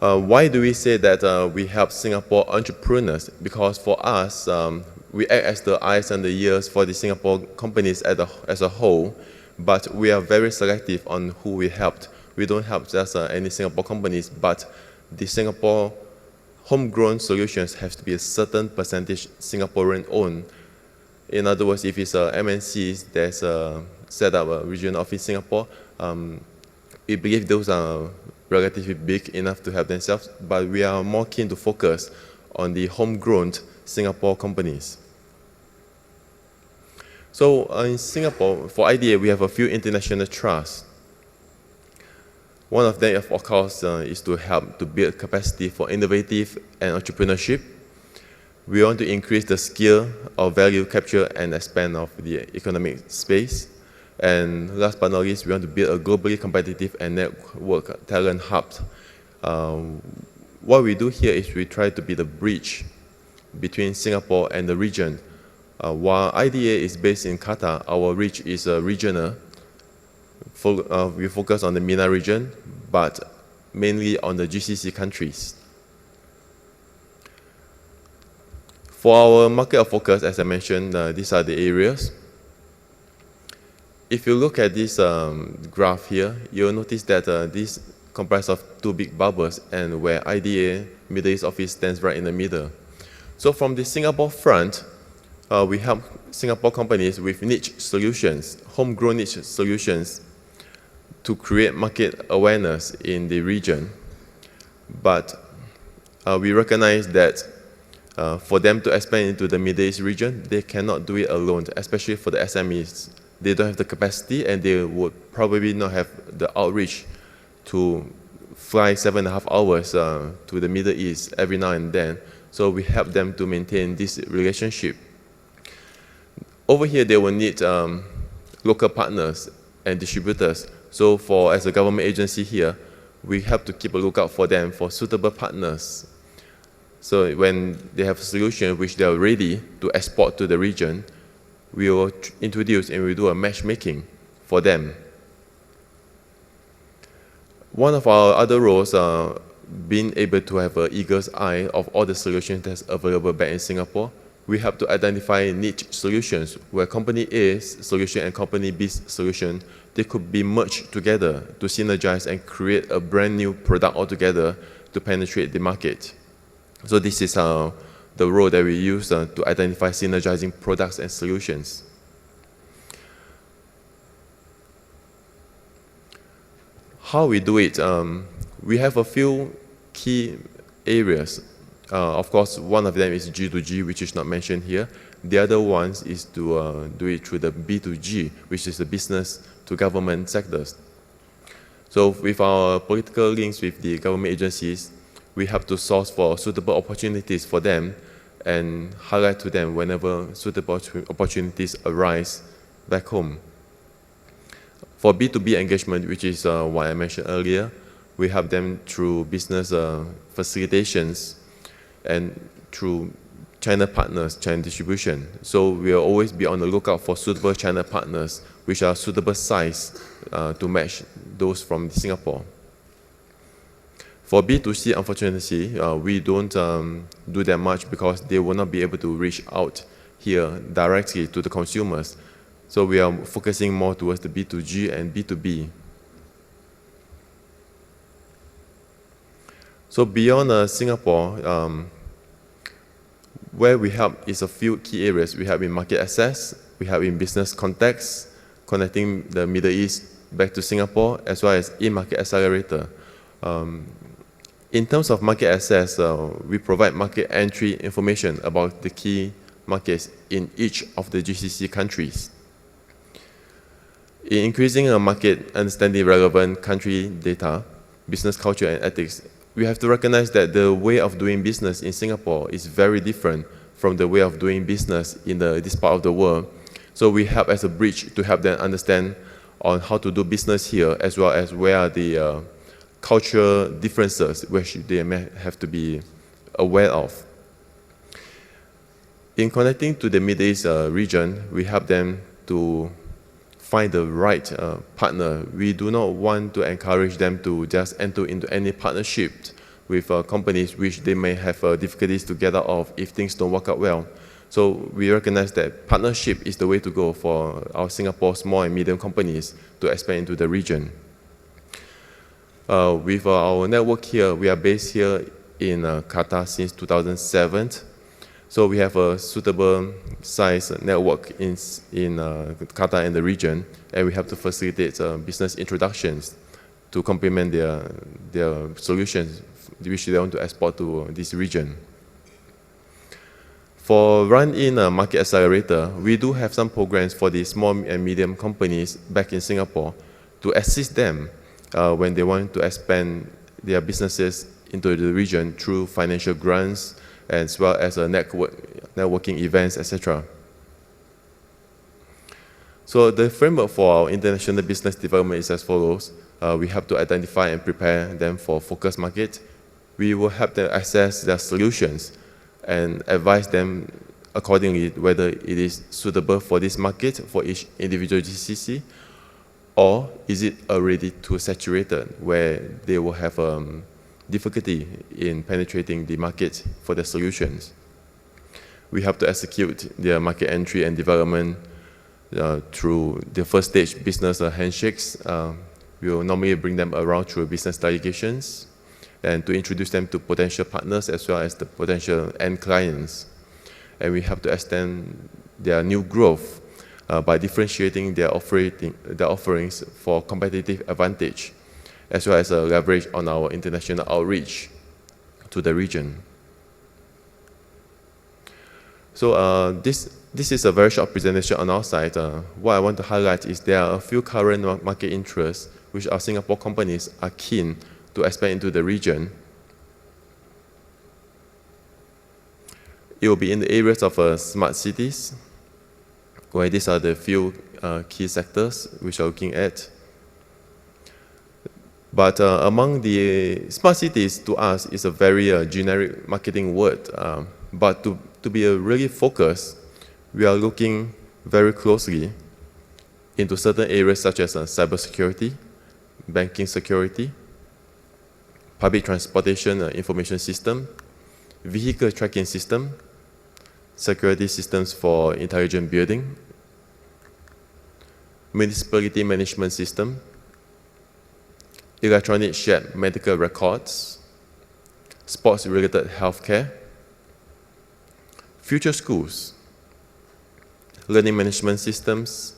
Why do we say that we help Singapore entrepreneurs? Because for us, we act as the eyes and the ears for the Singapore companies as a whole, but we are very selective on who we helped. We don't help just any Singapore companies, but the Singapore homegrown solutions have to be a certain percentage Singaporean owned. In other words, if it's a MNC that's set up a regional office in Singapore, we believe those are relatively big enough to help themselves, but we are more keen to focus on the homegrown Singapore companies. So in Singapore, for IDA, we have a few international trusts. One of them, of course, is to help to build capacity for innovative and entrepreneurship. We want to increase the skill of value capture and expand of the economic space. And last but not least, we want to build a globally competitive and network talent hub. What we do here is we try to be the bridge between Singapore and the region. While IDA is based in Qatar, our reach is regional. We focus on the MENA region, but mainly on the GCC countries. For our market of focus, as I mentioned, these are the areas. If you look at this graph here, you'll notice that this comprises of two big bubbles, and where IDA Middle East office stands right in the middle. So from the Singapore front, we help Singapore companies with niche solutions, homegrown niche solutions, to create market awareness in the region. But we recognize that for them to expand into the Middle East region, they cannot do it alone, especially for the SMEs. They don't have the capacity, and they would probably not have the outreach to fly 7.5 hours to the Middle East every now and then. So we help them to maintain this relationship. Over here, they will need local partners and distributors. So as a government agency here, we have to keep a lookout for them for suitable partners. So when they have a solution which they are ready to export to the region, we will introduce and we do a matchmaking for them. One of our other roles are being able to have an eagle's eye of all the solutions that's available back in Singapore. We have to identify niche solutions where company A's solution and company B's solution, they could be merged together to synergize and create a brand new product altogether to penetrate the market. So this is the role that we use to identify synergizing products and solutions. How we do it, we have a few key areas. Of course, one of them is G2G, which is not mentioned here. The other one is to do it through the B2G, which is the business to government sectors. So with our political links with the government agencies, we have to source for suitable opportunities for them and highlight to them whenever suitable opportunities arise back home. For B2B engagement, which is what I mentioned earlier, we help them through business facilitations and through channel partners, channel distribution. So we will always be on the lookout for suitable channel partners, which are suitable size to match those from Singapore. For B2C, unfortunately, we don't do that much because they will not be able to reach out here directly to the consumers. So we are focusing more towards the B2G and B2B. So beyond Singapore, where we help is a few key areas. We help in market access, we help in business context, connecting the Middle East back to Singapore, as well as in-market accelerator. In terms of market access, we provide market entry information about the key markets in each of the GCC countries. In increasing market understanding relevant country data, business culture and ethics, we have to recognize that the way of doing business in Singapore is very different from the way of doing business in this part of the world. So we help as a bridge to help them understand on how to do business here, as well as where are the cultural differences which they may have to be aware of. In connecting to the Middle East region, we help them to find the right partner. We do not want to encourage them to just enter into any partnership with companies which they may have difficulties to get out of if things don't work out well. So we recognize that partnership is the way to go for our Singapore small and medium companies to expand into the region. With our network here, we are based here in Qatar since 2007. So we have a suitable size network in Qatar and the region, and we have to facilitate business introductions to complement their solutions which they want to export to this region. For Run-In Market Accelerator, we do have some programs for the small and medium companies back in Singapore to assist them when they want to expand their businesses into the region through financial grants as well as networking events, etc. So the framework for our international business development is as follows. We have to identify and prepare them for focus market. We will help them assess their solutions and advise them accordingly whether it is suitable for this market for each individual GCC, or is it already too saturated where they will have difficulty in penetrating the market for the solutions. We have to execute their market entry and development through the first stage business handshakes. We will normally bring them around through business delegations and to introduce them to potential partners as well as the potential end clients. And we have to extend their new growth by differentiating their offerings for competitive advantage, as well as leverage on our international outreach to the region. So this is a very short presentation on our side. What I want to highlight is there are a few current market interests which our Singapore companies are keen to expand into the region. It will be in the areas of smart cities, where these are the few key sectors which we are looking at. But among the smart cities, to us, is a very generic marketing word. But to be really focused, we are looking very closely into certain areas such as cybersecurity, banking security, public transportation information system, vehicle tracking system, security systems for intelligent building, municipality management system, electronic shared medical records, sports-related healthcare, future schools, learning management systems,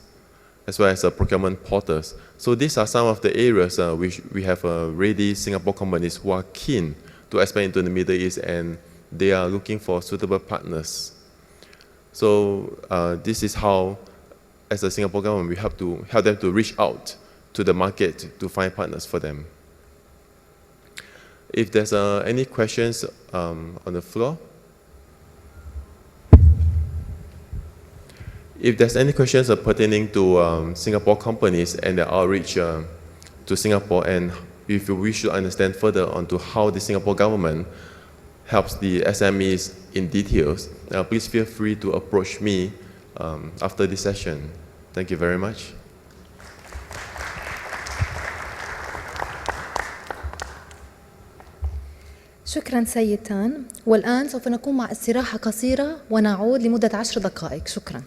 as well as procurement portals. So these are some of the areas which we have ready Singapore companies who are keen to expand into the Middle East, and they are looking for suitable partners. So this is how, as a Singapore government, we have to help them to reach out to the market to find partners for them. If there's any questions on the floor? If there's any questions pertaining to Singapore companies and their outreach to Singapore, and if you wish to understand further onto how the Singapore government helps the SMEs in details, please feel free to approach me after this session. Thank you very much. شكرا سيد تان، والآن سوف نقوم مع استراحة قصيرة ونعود لمدة 10 دقائق. شكرا.